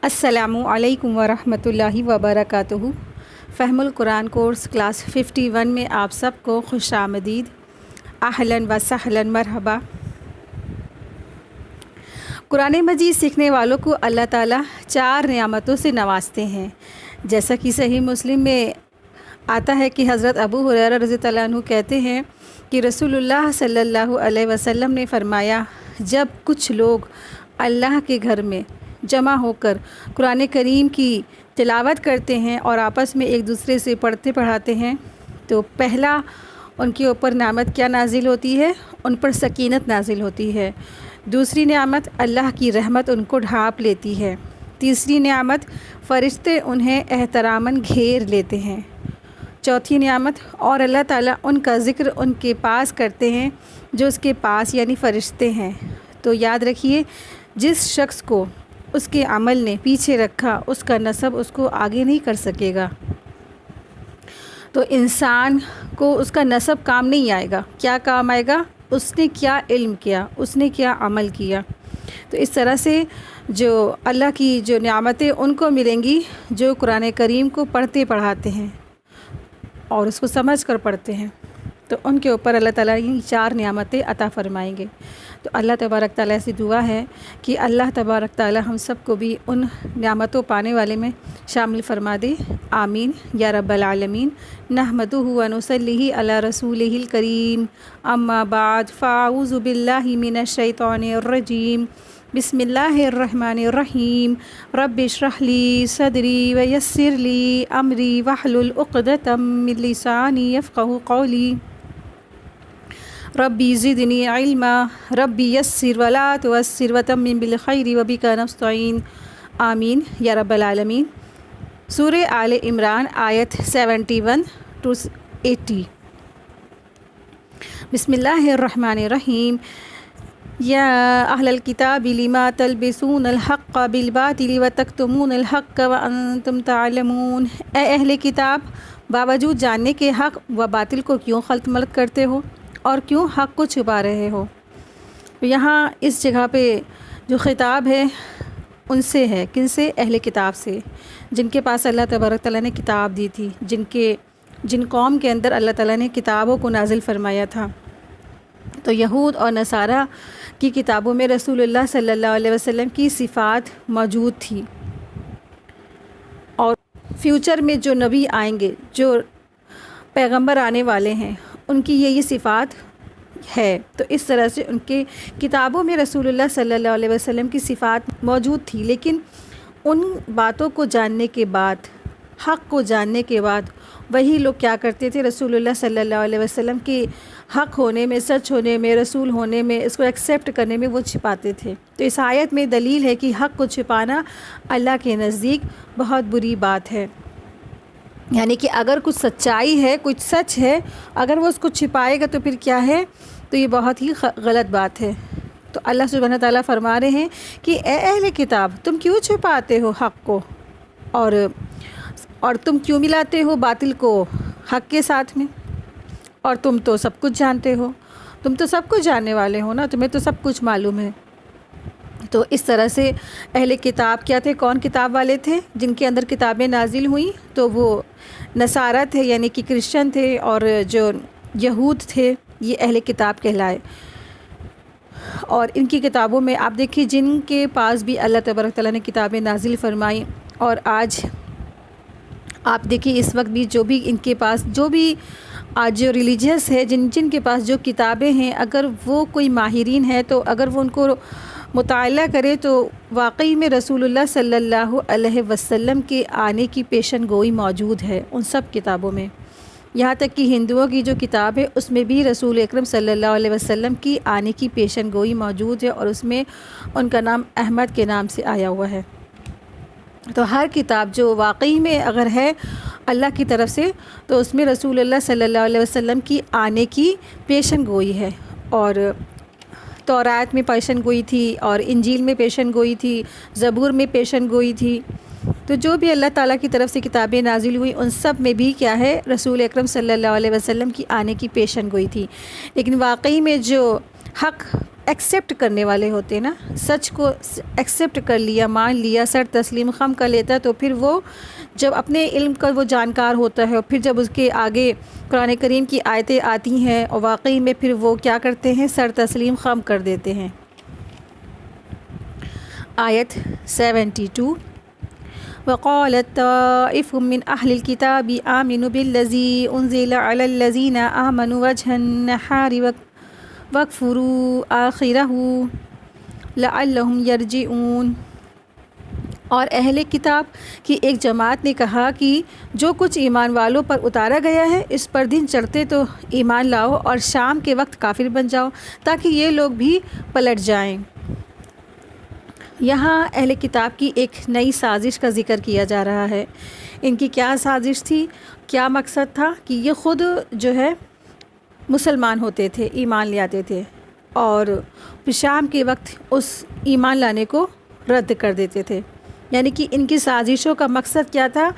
السلام علیکم ورحمۃ اللہ وبرکاتہ۔ فہم القرآن کورس کلاس 51 میں آپ سب کو خوش آمدید، اہلاً و سہلاً، مرحبا۔ قرآن مجید سیکھنے والوں کو اللہ تعالیٰ 4 نعمتوں سے نوازتے ہیں، جیسا کہ صحیح مسلم میں آتا ہے کہ حضرت ابو ہریرہ رضی اللہ عنہ کہتے ہیں کہ رسول اللہ صلی اللہ علیہ وسلم نے فرمایا، جب کچھ لوگ اللہ کے گھر میں جمع ہو کر قرآن کریم کی تلاوت کرتے ہیں اور آپس میں ایک دوسرے سے پڑھتے پڑھاتے ہیں تو پہلا ان کے اوپر نعمت کیا نازل ہوتی ہے؟ ان پر سکینت نازل ہوتی ہے۔ دوسری نعمت، اللہ کی رحمت ان کو ڈھانپ لیتی ہے۔ تیسری نعمت، فرشتے انہیں احتراماً گھیر لیتے ہیں۔ چوتھی نعمت، اور اللہ تعالیٰ ان کا ذکر ان کے پاس کرتے ہیں جو اس کے پاس یعنی فرشتے ہیں۔ تو یاد رکھیے، جس شخص کو اس کے عمل نے پیچھے رکھا، اس کا نسب اس کو آگے نہیں کر سکے گا۔ تو انسان کو اس کا نسب کام نہیں آئے گا۔ کیا کام آئے گا؟ اس نے کیا علم کیا، اس نے کیا عمل کیا۔ تو اس طرح سے جو اللہ کی جو نعمتیں ان کو ملیں گی جو قرآن کریم کو پڑھتے پڑھاتے ہیں اور اس کو سمجھ کر پڑھتے ہیں، تو ان کے اوپر اللہ تعالیٰ یہ 4 نعمتیں عطا فرمائیں گے۔ تو اللہ تبارک تعالیٰ سے دعا ہے کہ اللہ تبارک تعالیٰ ہم سب کو بھی ان نعمتوں پانے والے میں شامل فرما دے، آمین یا رب العالمین۔ نحمدہ و نصلی علی رسولہ الکریم، اما بعد فاعوذ باللہ من الشیطان الرجیم، بسم اللہ الرحمن الرحیم۔ رب اشرح لی صدری ویسر لی امری واحلل عقدۃ من لسانی یفقہوا قولی۔ ربی زدنی علما، ربی یسر ولا تعسر وتمم بالخیر وبک نستعین، آمین یا رب العالمین۔ سورہ آل عمران آیت 71 to 80۔ بسم اللہ الرحمن الرحیم۔ یا اہل الکتاب لما تلبسون الحق بالباطل وتکتمون الحق وانتم تعلمون۔ اے اہل کتاب، باوجود جاننے کے حق و باطل کو کیوں خلط ملط کرتے ہو اور کیوں حق کو چھپا رہے ہو؟ یہاں اس جگہ پہ جو خطاب ہے ان سے ہے، کن سے؟ اہل کتاب سے، جن کے پاس اللہ تبارک تعالیٰ نے کتاب دی تھی، جن قوم کے اندر اللہ تعالیٰ نے کتابوں کو نازل فرمایا تھا۔ تو یہود اور نصارہ کی کتابوں میں رسول اللہ صلی اللہ علیہ وسلم کی صفات موجود تھی، اور فیوچر میں جو نبی آئیں گے، جو پیغمبر آنے والے ہیں، ان کی یہ صفات ہے۔ تو اس طرح سے ان کے کتابوں میں رسول اللہ صلی اللہ علیہ وسلم کی صفات موجود تھی، لیکن ان باتوں کو جاننے کے بعد، حق کو جاننے کے بعد، وہی لوگ کیا کرتے تھے؟ رسول اللہ صلی اللہ علیہ وسلم کے حق ہونے میں، سچ ہونے میں، رسول ہونے میں، اس کو ایکسیپٹ کرنے میں وہ چھپاتے تھے۔ تو اس آیت میں دلیل ہے کہ حق کو چھپانا اللہ کے نزدیک بہت بری بات ہے۔ یعنی کہ اگر کچھ سچائی ہے، کچھ سچ ہے، اگر وہ اس کو چھپائے گا تو پھر کیا ہے؟ تو یہ بہت ہی غلط بات ہے۔ تو اللہ سبحانہ تعالیٰ فرما رہے ہیں کہ اے اہل کتاب، تم کیوں چھپاتے ہو حق کو، اور تم کیوں ملاتے ہو باطل کو حق کے ساتھ میں؟ اور تم تو سب کچھ جانتے ہو، تم تو سب کچھ جاننے والے ہو نا، تمہیں تو سب کچھ معلوم ہے۔ تو اس طرح سے اہل کتاب کیا تھے؟ کون کتاب والے تھے؟ جن کے اندر کتابیں نازل ہوئیں تو وہ نصارہ تھے، یعنی کہ کرسچن تھے، اور جو یہود تھے یہ اہل کتاب کہلائے۔ اور ان کی کتابوں میں آپ دیکھیے، جن کے پاس بھی اللہ تبارک تعالیٰ نے کتابیں نازل فرمائیں، اور آج آپ دیکھیے اس وقت بھی جو بھی ان کے پاس، جو بھی آج جو ریلیجیس ہے، جن کے پاس جو کتابیں ہیں، اگر وہ کوئی ماہرین ہے تو اگر وہ ان کو مطالعہ کرے تو واقعی میں رسول اللہ صلی اللہ علیہ وسلم کے آنے کی پیشن گوئی موجود ہے ان سب کتابوں میں۔ یہاں تک کہ ہندوؤں کی جو کتاب ہے اس میں بھی رسول اکرم صلی اللہ علیہ وسلم کی آنے کی پیشن گوئی موجود ہے، اور اس میں ان کا نام احمد کے نام سے آیا ہوا ہے۔ تو ہر کتاب جو واقعی میں اگر ہے اللہ کی طرف سے تو اس میں رسول اللہ صلی اللہ علیہ وسلم کی آنے کی پیشن گوئی ہے، اور تورات میں پیشن گوئی تھی، اور انجیل میں پیشن گوئی تھی، زبور میں پیشن گوئی تھی۔ تو جو بھی اللہ تعالیٰ کی طرف سے کتابیں نازل ہوئی ان سب میں بھی کیا ہے؟ رسول اکرم صلی اللہ علیہ وسلم کی آنے کی پیشن گوئی تھی۔ لیکن واقعی میں جو حق ایکسیپٹ کرنے والے ہوتے نا، سچ کو ایکسیپٹ کر لیا، مان لیا، سر تسلیم خم کر لیتا، تو پھر وہ جب اپنے علم کا وہ جانکار ہوتا ہے اور پھر جب اس کے آگے قرآن کریم کی آیتیں آتی ہیں اور واقعی میں پھر وہ کیا کرتے ہیں، سر تسلیم خم کر دیتے ہیں۔ آیت 72 وَقَالَتْ طَائِفٌ مِّنْ أَهْلِ الْكِتَابِ آمِنُوا بِالَّذِي أُنزِلَ عَلَى الَّذِينَ آمَنُوا وَجْهَ النَّهَارِ وَاكْفُرُوا آخِرَهُ لَعَلَّهُمْ يَرْجِعُونَ۔ اور اہل کتاب کی ایک جماعت نے کہا کہ جو کچھ ایمان والوں پر اتارا گیا ہے اس پر دن چڑھتے تو ایمان لاؤ اور شام کے وقت کافر بن جاؤ تاکہ یہ لوگ بھی پلٹ جائیں۔ یہاں اہل کتاب کی ایک نئی سازش کا ذکر کیا جا رہا ہے۔ ان کی کیا سازش تھی، کیا مقصد تھا کہ یہ خود جو ہے مسلمان ہوتے تھے، ایمان لے آتے تھے اور شام کے وقت اس ایمان لانے کو رد کر دیتے تھے۔ یعنی کہ ان کی سازشوں کا مقصد کیا تھا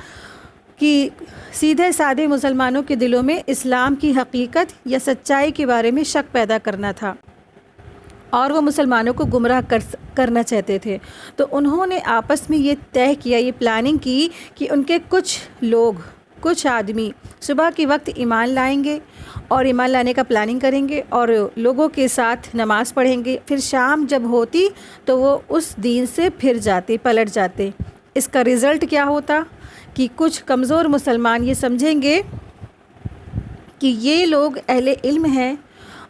کہ سیدھے سادے مسلمانوں کے دلوں میں اسلام کی حقیقت یا سچائی کے بارے میں شک پیدا کرنا تھا اور وہ مسلمانوں کو گمراہ کرنا چاہتے تھے۔ تو انہوں نے آپس میں یہ طے کیا، یہ پلاننگ کی کہ ان کے کچھ آدمی صبح کے وقت ایمان لائیں گے اور ایمان لانے کا پلاننگ کریں گے اور لوگوں کے ساتھ نماز پڑھیں گے، پھر شام جب ہوتی تو وہ اس دین سے پھر جاتے، پلٹ جاتے۔ اس کا رزلٹ کیا ہوتا کہ کچھ کمزور مسلمان یہ سمجھیں گے کہ یہ لوگ اہل علم ہیں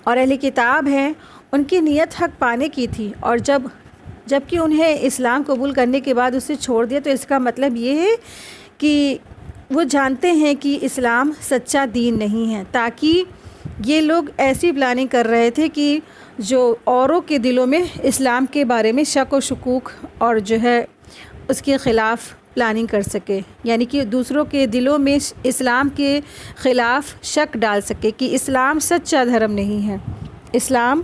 اور اہل کتاب ہیں، ان کی نیت حق پانے کی تھی، اور جب کہ انہیں اسلام قبول کرنے کے بعد اسے چھوڑ دیا، تو اس کا مطلب یہ ہے کہ وہ جانتے ہیں کہ اسلام سچا دین نہیں ہے، تاکہ یہ لوگ ایسی پلاننگ کر رہے تھے کہ جو اوروں کے دلوں میں اسلام کے بارے میں شک و شکوک اور جو ہے اس کے خلاف پلاننگ کر سکے، یعنی کہ دوسروں کے دلوں میں اسلام کے خلاف شک ڈال سکے کہ اسلام سچا دھرم نہیں ہے، اسلام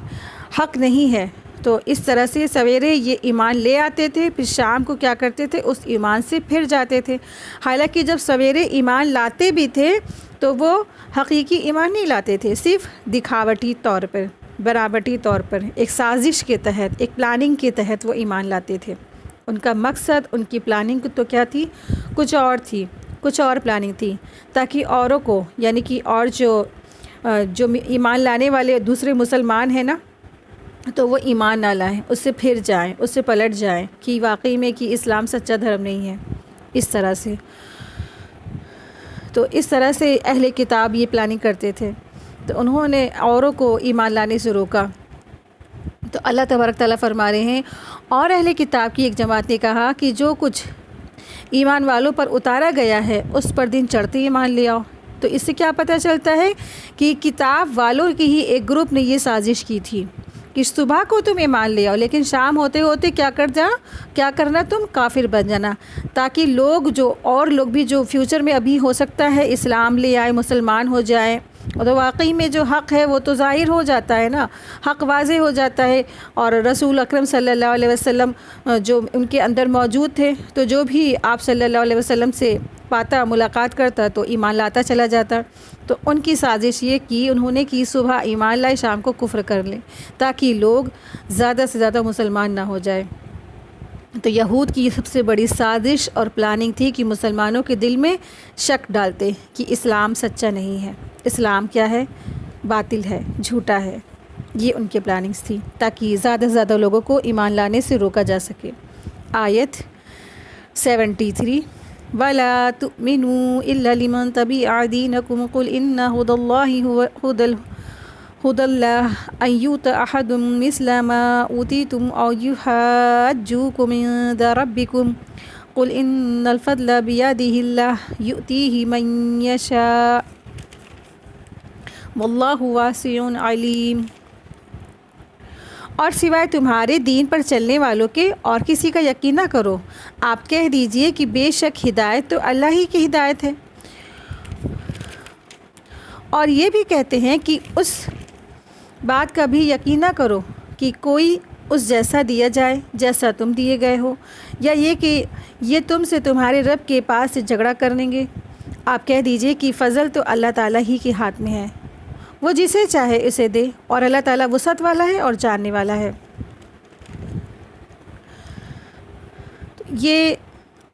حق نہیں ہے۔ تو اس طرح سے سویرے یہ ایمان لے آتے تھے، پھر شام کو کیا کرتے تھے، اس ایمان سے پھر جاتے تھے۔ حالانکہ جب سویرے ایمان لاتے بھی تھے تو وہ حقیقی ایمان نہیں لاتے تھے، صرف دکھاوٹی طور پر، بناوٹی طور پر، ایک سازش کے تحت، ایک پلاننگ کے تحت وہ ایمان لاتے تھے۔ ان کا مقصد، ان کی پلاننگ تو کیا تھی، کچھ اور تھی، کچھ اور پلاننگ تھی، تاکہ اوروں کو، یعنی کہ اور جو ایمان لانے والے دوسرے مسلمان ہیں نا، تو وہ ایمان نہ لائیں، اس سے پھر جائیں، اس سے پلٹ جائیں کہ واقعی میں کہ اسلام سچا دھرم نہیں ہے۔ اس طرح سے تو اس طرح سے اہل کتاب یہ پلاننگ کرتے تھے، تو انہوں نے اوروں کو ایمان لانے سے روکا۔ تو اللہ تبارک تعالیٰ فرما رہے ہیں، اور اہل کتاب کی ایک جماعت نے کہا کہ جو کچھ ایمان والوں پر اتارا گیا ہے اس پر دن چڑھتے ایمان لے آؤ۔ تو اس سے کیا پتہ چلتا ہے کہ کتاب والوں کی ہی ایک گروپ نے یہ سازش کی تھی کہ صبح کو تم ایمان لے آؤ، لیکن شام ہوتے ہوتے کیا کرنا، تم کافر بن جانا، تاکہ اور لوگ بھی جو فیوچر میں ابھی ہو سکتا ہے اسلام لے آئے، مسلمان ہو جائیں، اور تو واقعی میں جو حق ہے وہ تو ظاہر ہو جاتا ہے نا، حق واضح ہو جاتا ہے، اور رسول اکرم صلی اللہ علیہ وسلم جو ان کے اندر موجود تھے، تو جو بھی آپ صلی اللہ علیہ وسلم سے پاتا، ملاقات کرتا تو ایمان لاتا چلا جاتا۔ تو ان کی سازش یہ کی، انہوں نے کی صبح ایمان لائے، شام کو کفر کر لیں، تاکہ لوگ زیادہ سے زیادہ مسلمان نہ ہو جائے۔ تو یہود کی سب سے بڑی سازش اور پلاننگ تھی کہ مسلمانوں کے دل میں شک ڈالتے کہ اسلام سچا نہیں ہے، اسلام کیا ہے، باطل ہے، جھوٹا ہے۔ یہ ان کی پلاننگز تھی تاکہ زیادہ سے زیادہ لوگوں کو ایمان لانے سے روکا جا سکے۔ آیت 73 وَلَا تُؤْمِنُوا إِلَّا لِمَنْ تَبِعَ دِينَكُمْ قُلْ إِنَّ هُدَى اللَّهِ هُدَى اللَّهِ أَن يُؤْتَ أَحَدٌ مِثْلَ مَا أُوتِيتُمْ أَوْ يُحَاجُّوكُمْ عِندَ رَبِّكُمْ قُلْ إِنَّ الْفَضْلَ بِيَدِهِ اللَّهُ يُؤْتِيهِ مَن يَشَاءُ وَاللَّهُ وَاسِعٌ عَلِيمٌ۔ اور سوائے تمہارے دین پر چلنے والوں کے اور کسی کا یقین نہ کرو، آپ کہہ دیجئے کہ بے شک ہدایت تو اللہ ہی کی ہدایت ہے۔ اور یہ بھی کہتے ہیں کہ اس بات کا بھی یقین نہ کرو کہ کوئی اس جیسا دیا جائے جیسا تم دیے گئے ہو، یا یہ کہ یہ تم سے تمہارے رب کے پاس سے جھگڑا کریں گے۔ آپ کہہ دیجئے کہ فضل تو اللہ تعالیٰ ہی کے ہاتھ میں ہے، وہ جسے چاہے اسے دے، اور اللہ تعالیٰ وسعت والا ہے اور جاننے والا ہے۔ یہ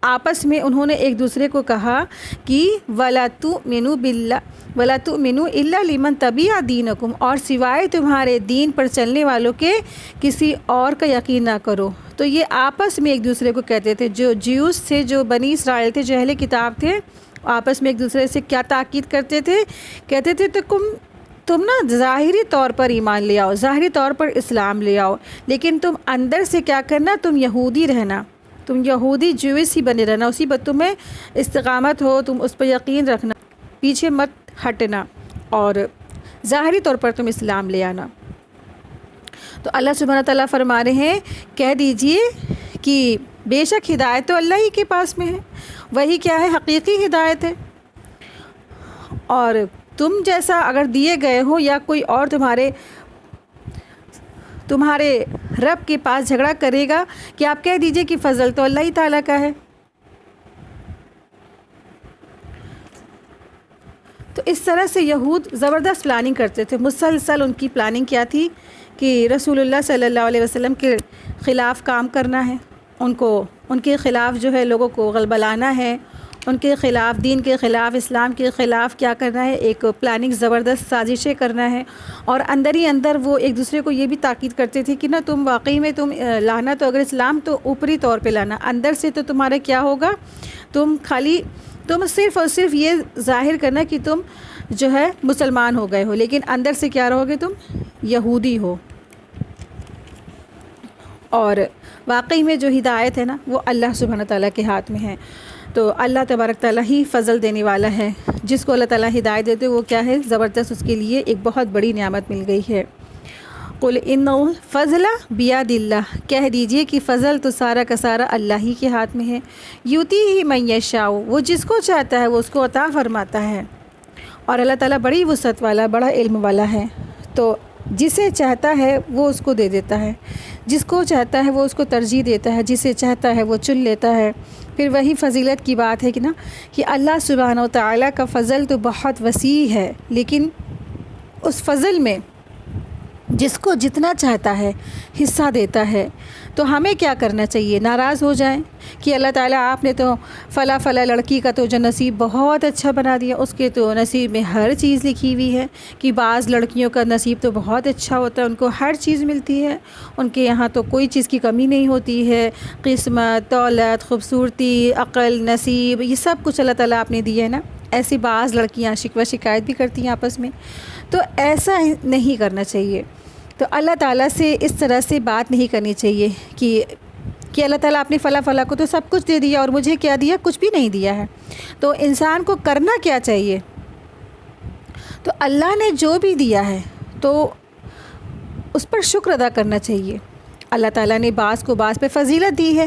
آپس میں انہوں نے ایک دوسرے کو کہا کہ وَلَا تُؤْمِنُوا إِلَّا لِمَنْ تَبِعَ دِينَكُمْ، اور سوائے تمہارے دین پر چلنے والوں کے کسی اور کا یقین نہ کرو۔ تو یہ آپس میں ایک دوسرے کو کہتے تھے، جو جیوس تھے، جو بنی اسرائیل تھے، جو اہل کتاب تھے، آپس میں ایک دوسرے سے کیا تاکید کرتے تھے؟ کہتے تھے تو تم نا ظاہری طور پر ایمان لے آؤ، ظاہری طور پر اسلام لے آؤ، لیکن تم اندر سے کیا کرنا؟ تم یہودی رہنا، تم یہودی جویس ہی بنے رہنا، اسی پر تمہیں استقامت ہو، تم اس پر یقین رکھنا، پیچھے مت ہٹنا، اور ظاہری طور پر تم اسلام لے آنا۔ تو اللہ سبحانہ تعالیٰ فرما رہے ہیں، کہہ دیجئے کہ بے شک ہدایت تو اللہ ہی کے پاس میں ہے، وہی کیا ہے؟ حقیقی ہدایت ہے، اور تم جیسا اگر دیے گئے ہو یا کوئی اور تمہارے رب کے پاس جھگڑا کرے گا کہ آپ کہہ دیجئے کہ فضل تو اللہ ہی تعالیٰ کا ہے۔ تو اس طرح سے یہود زبردست پلاننگ کرتے تھے، مسلسل ان کی پلاننگ کیا تھی کہ رسول اللہ صلی اللہ علیہ وسلم کے خلاف کام کرنا ہے، ان کے خلاف جو ہے لوگوں کو غلبہ لانا ہے، ان کے خلاف، دین کے خلاف، اسلام کے خلاف کیا کرنا ہے؟ ایک پلاننگ زبردست سازشیں کرنا ہے، اور اندر ہی اندر وہ ایک دوسرے کو یہ بھی تاکید کرتے تھے کہ نا تم واقعی میں تم لانا تو اگر اسلام تو اوپری طور پہ لانا، اندر سے تو تمہارا کیا ہوگا؟ تم صرف اور صرف یہ ظاہر کرنا کہ تم جو ہے مسلمان ہو گئے ہو، لیکن اندر سے کیا رہو گے؟ تم یہودی ہو۔ اور واقعی میں جو ہدایت ہے نا وہ اللہ سبحانہ تعالیٰ کے ہاتھ میں ہے۔ تو اللہ تبارک تعالیٰ ہی فضل دینے والا ہے، جس کو اللہ تعالیٰ ہدایت دیتے وہ کیا ہے؟ زبردست اس کے لیے ایک بہت بڑی نعمت مل گئی ہے۔ قُلْ إِنَّ الْفَضْلَ بِيَدِ اللَّهِ، کہہ دیجئے کہ فضل تو سارا کا سارا اللہ ہی کے ہاتھ میں ہے۔ یُؤْتِیہِ مَن یَشَاءُ، وہ جس کو چاہتا ہے وہ اس کو عطا فرماتا ہے، اور اللہ تعالیٰ بڑی وسعت والا، بڑا علم والا ہے، تو جسے چاہتا ہے وہ اس کو دے دیتا ہے، جس کو چاہتا ہے وہ اس کو ترجیح دیتا ہے، جسے چاہتا ہے وہ چن لیتا ہے۔ پھر وہی فضیلت کی بات ہے کہ اللہ سبحانہ و تعالیٰ کا فضل تو بہت وسیع ہے، لیکن اس فضل میں جس کو جتنا چاہتا ہے حصہ دیتا ہے۔ تو ہمیں کیا کرنا چاہیے؟ ناراض ہو جائیں کہ اللہ تعالیٰ آپ نے تو فلاں لڑکی کا تو جو نصیب بہت اچھا بنا دیا، اس کے تو نصیب میں ہر چیز لکھی ہوئی ہے، کہ بعض لڑکیوں کا نصیب تو بہت اچھا ہوتا ہے، ان کو ہر چیز ملتی ہے، ان کے یہاں تو کوئی چیز کی کمی نہیں ہوتی ہے، قسمت، دولت، خوبصورتی، عقل، نصیب، یہ سب کچھ اللہ تعالیٰ آپ نے دیا ہے نا۔ ایسی بعض لڑکیاں شکوہ شکایت بھی کرتی ہیں آپس میں، تو ایسا نہیں کرنا چاہیے۔ تو اللہ تعالیٰ سے اس طرح سے بات نہیں کرنی چاہیے کہ اللہ تعالیٰ آپ نے فلاں کو تو سب کچھ دے دیا اور مجھے کیا دیا؟ کچھ بھی نہیں دیا ہے۔ تو انسان کو کرنا کیا چاہیے؟ تو اللہ نے جو بھی دیا ہے تو اس پر شکر ادا کرنا چاہیے۔ اللہ تعالیٰ نے بعض کو بعض پہ فضیلت دی ہے،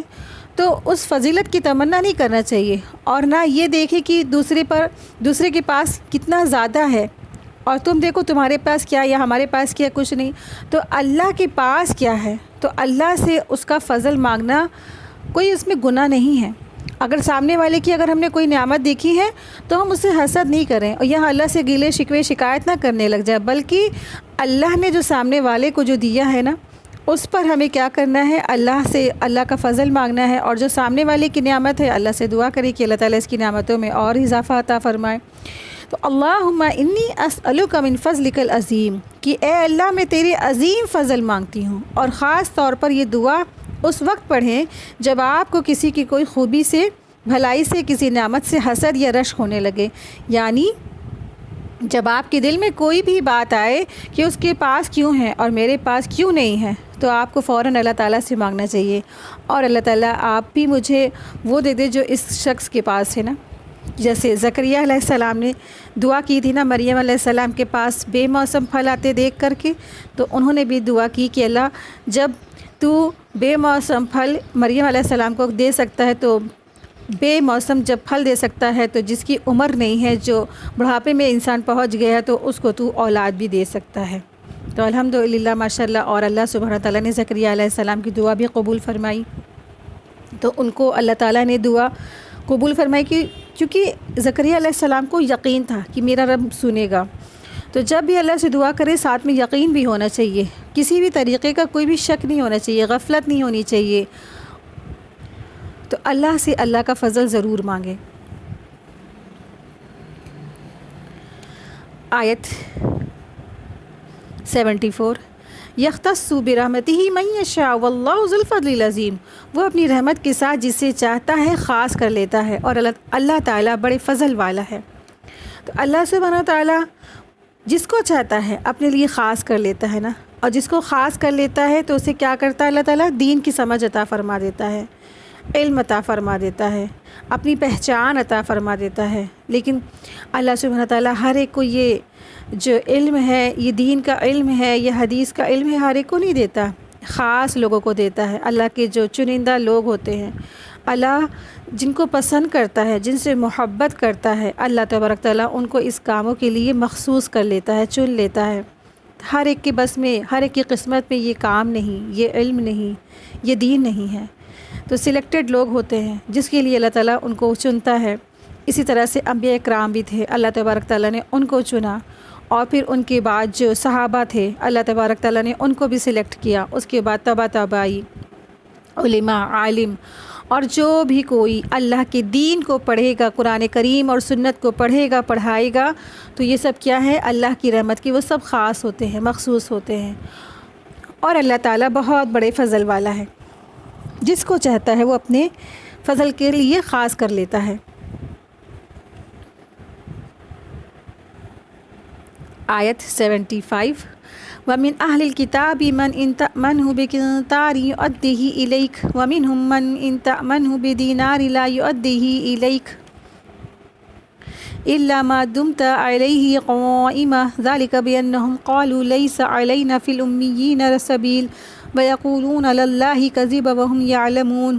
تو اس فضیلت کی تمنا نہیں کرنا چاہیے، اور نہ یہ دیکھے کہ دوسرے کے پاس کتنا زیادہ ہے اور تم دیکھو تمہارے پاس کیا یا ہمارے پاس کیا، کچھ نہیں۔ تو اللہ کے پاس کیا ہے، تو اللہ سے اس کا فضل مانگنا کوئی اس میں گناہ نہیں ہے۔ اگر سامنے والے کی اگر ہم نے کوئی نعمت دیکھی ہے تو ہم اسے حسد نہیں کریں، اور یہاں اللہ سے گلے شکوے شکایت نہ کرنے لگ جائے، بلکہ اللہ نے جو سامنے والے کو جو دیا ہے نا اس پر ہمیں کیا کرنا ہے؟ اللہ سے اللہ کا فضل مانگنا ہے، اور جو سامنے والے کی نعمت ہے اللہ سے دعا کرے کہ اللہ تعالیٰ اس کی نعمتوں میں اور اضافہ عطا فرمائے۔ تو اللہم انی اسألک من فضلک العظیم، کہ اے اللہ میں تیرے عظیم فضل مانگتی ہوں۔ اور خاص طور پر یہ دعا اس وقت پڑھیں جب آپ کو کسی کی کوئی خوبی سے، بھلائی سے، کسی نعمت سے حسد یا رشک ہونے لگے، یعنی جب آپ کے دل میں کوئی بھی بات آئے کہ اس کے پاس کیوں ہے اور میرے پاس کیوں نہیں ہے، تو آپ کو فوراً اللہ تعالیٰ سے مانگنا چاہیے، اور اللہ تعالیٰ آپ بھی مجھے وہ دے دے جو اس شخص کے پاس ہے نا۔ جیسے زکریا علیہ السلام نے دعا کی تھی نا مریم علیہ السلام کے پاس بے موسم پھل آتے دیکھ کر کے، تو انہوں نے بھی دعا کی کہ اللہ جب تو بے موسم پھل مریم علیہ السلام کو دے سکتا ہے، تو بے موسم جب پھل دے سکتا ہے تو جس کی عمر نہیں ہے، جو بڑھاپے میں انسان پہنچ گیا ہے، تو اس کو تو اولاد بھی دے سکتا ہے۔ تو الحمدللہ ماشاء اللہ، اور اللہ سبحانہ تعالیٰ نے زکریا علیہ السلام کی دعا بھی قبول فرمائی، تو ان کو اللہ تعالیٰ نے دعا قبول فرمائی کہ چونکہ زکریا علیہ السلام کو یقین تھا کہ میرا رب سنے گا، تو جب بھی اللہ سے دعا کرے ساتھ میں یقین بھی ہونا چاہیے، کسی بھی طریقے کا کوئی بھی شک نہیں ہونا چاہیے، غفلت نہیں ہونی چاہیے، تو اللہ سے اللہ کا فضل ضرور مانگے۔ آیت 74، یختص برحمتہ من یشاء واللہ ذو الفضل العظیم، وہ اپنی رحمت کے ساتھ جسے چاہتا ہے خاص کر لیتا ہے، اور اللہ تعالیٰ بڑے فضل والا ہے۔ تو اللہ سبحانہ و تعالیٰ جس کو چاہتا ہے اپنے لیے خاص کر لیتا ہے نا، اور جس کو خاص کر لیتا ہے تو اسے کیا کرتا ہے اللہ تعالیٰ؟ دین کی سمجھ عطا فرما دیتا ہے، علم عطا فرما دیتا ہے، اپنی پہچان عطا فرما دیتا ہے۔ لیکن اللہ سبحانہ تعالیٰ ہر ایک کو یہ جو علم ہے، یہ دین کا علم ہے، یہ حدیث کا علم ہے، ہر ایک کو نہیں دیتا، خاص لوگوں کو دیتا ہے۔ اللہ کے جو چنندہ لوگ ہوتے ہیں، اللہ جن کو پسند کرتا ہے، جن سے محبت کرتا ہے، اللہ تبارک تعالیٰ ان کو اس کاموں کے لیے مخصوص کر لیتا ہے، چن لیتا ہے۔ ہر ایک کے بس میں، ہر ایک کی قسمت میں یہ کام نہیں، یہ علم نہیں، یہ دین نہیں ہے۔ تو سلیکٹڈ لوگ ہوتے ہیں جس کے لیے اللہ تعالیٰ ان کو چنتا ہے۔ اسی طرح سے انبیاء کرام بھی تھے، اللہ تبارک تعالیٰ نے ان کو چنا، اور پھر ان کے بعد جو صحابہ تھے اللہ تبارک تعالیٰ نے ان کو بھی سلیکٹ کیا۔ اس کے بعد تابعی، علماء، عالم، اور جو بھی کوئی اللہ کے دین کو پڑھے گا، قرآن کریم اور سنت کو پڑھے گا، پڑھائے گا، تو یہ سب کیا ہے؟ اللہ کی رحمت کی، وہ سب خاص ہوتے ہیں، مخصوص ہوتے ہیں۔ اور اللہ تعالیٰ بہت بڑے فضل والا ہے، جس کو چاہتا ہے وہ اپنے فضل کے لیے خاص کر لیتا ہے۔ آیت 75، وَمِنْ أَهْلِ الْكِتَابِ مَنْ إِنْ تَأْمَنْهُ بِقِنْطَارٍ يُؤَدِّهِ إِلَيْكَ وَمِنْهُمْ مَنْ إِنْ تَأْمَنْهُ بِدِينَارٍ لَا يُؤَدِّهِ إِلَيْكَ إِلَّا مَا دُمْتَ عَلَيْهِ قَائِمًا ذَلِكَ بِأَنَّهُمْ قَالُوا لَيْسَ عَلَيْنَا فِي الْأُمِّيِّينَ سَبِيلٌ وَيَقُولُونَ عَلَى اللَّهِ كَذِبًا وَهُمْ يَعْلَمُونَ۔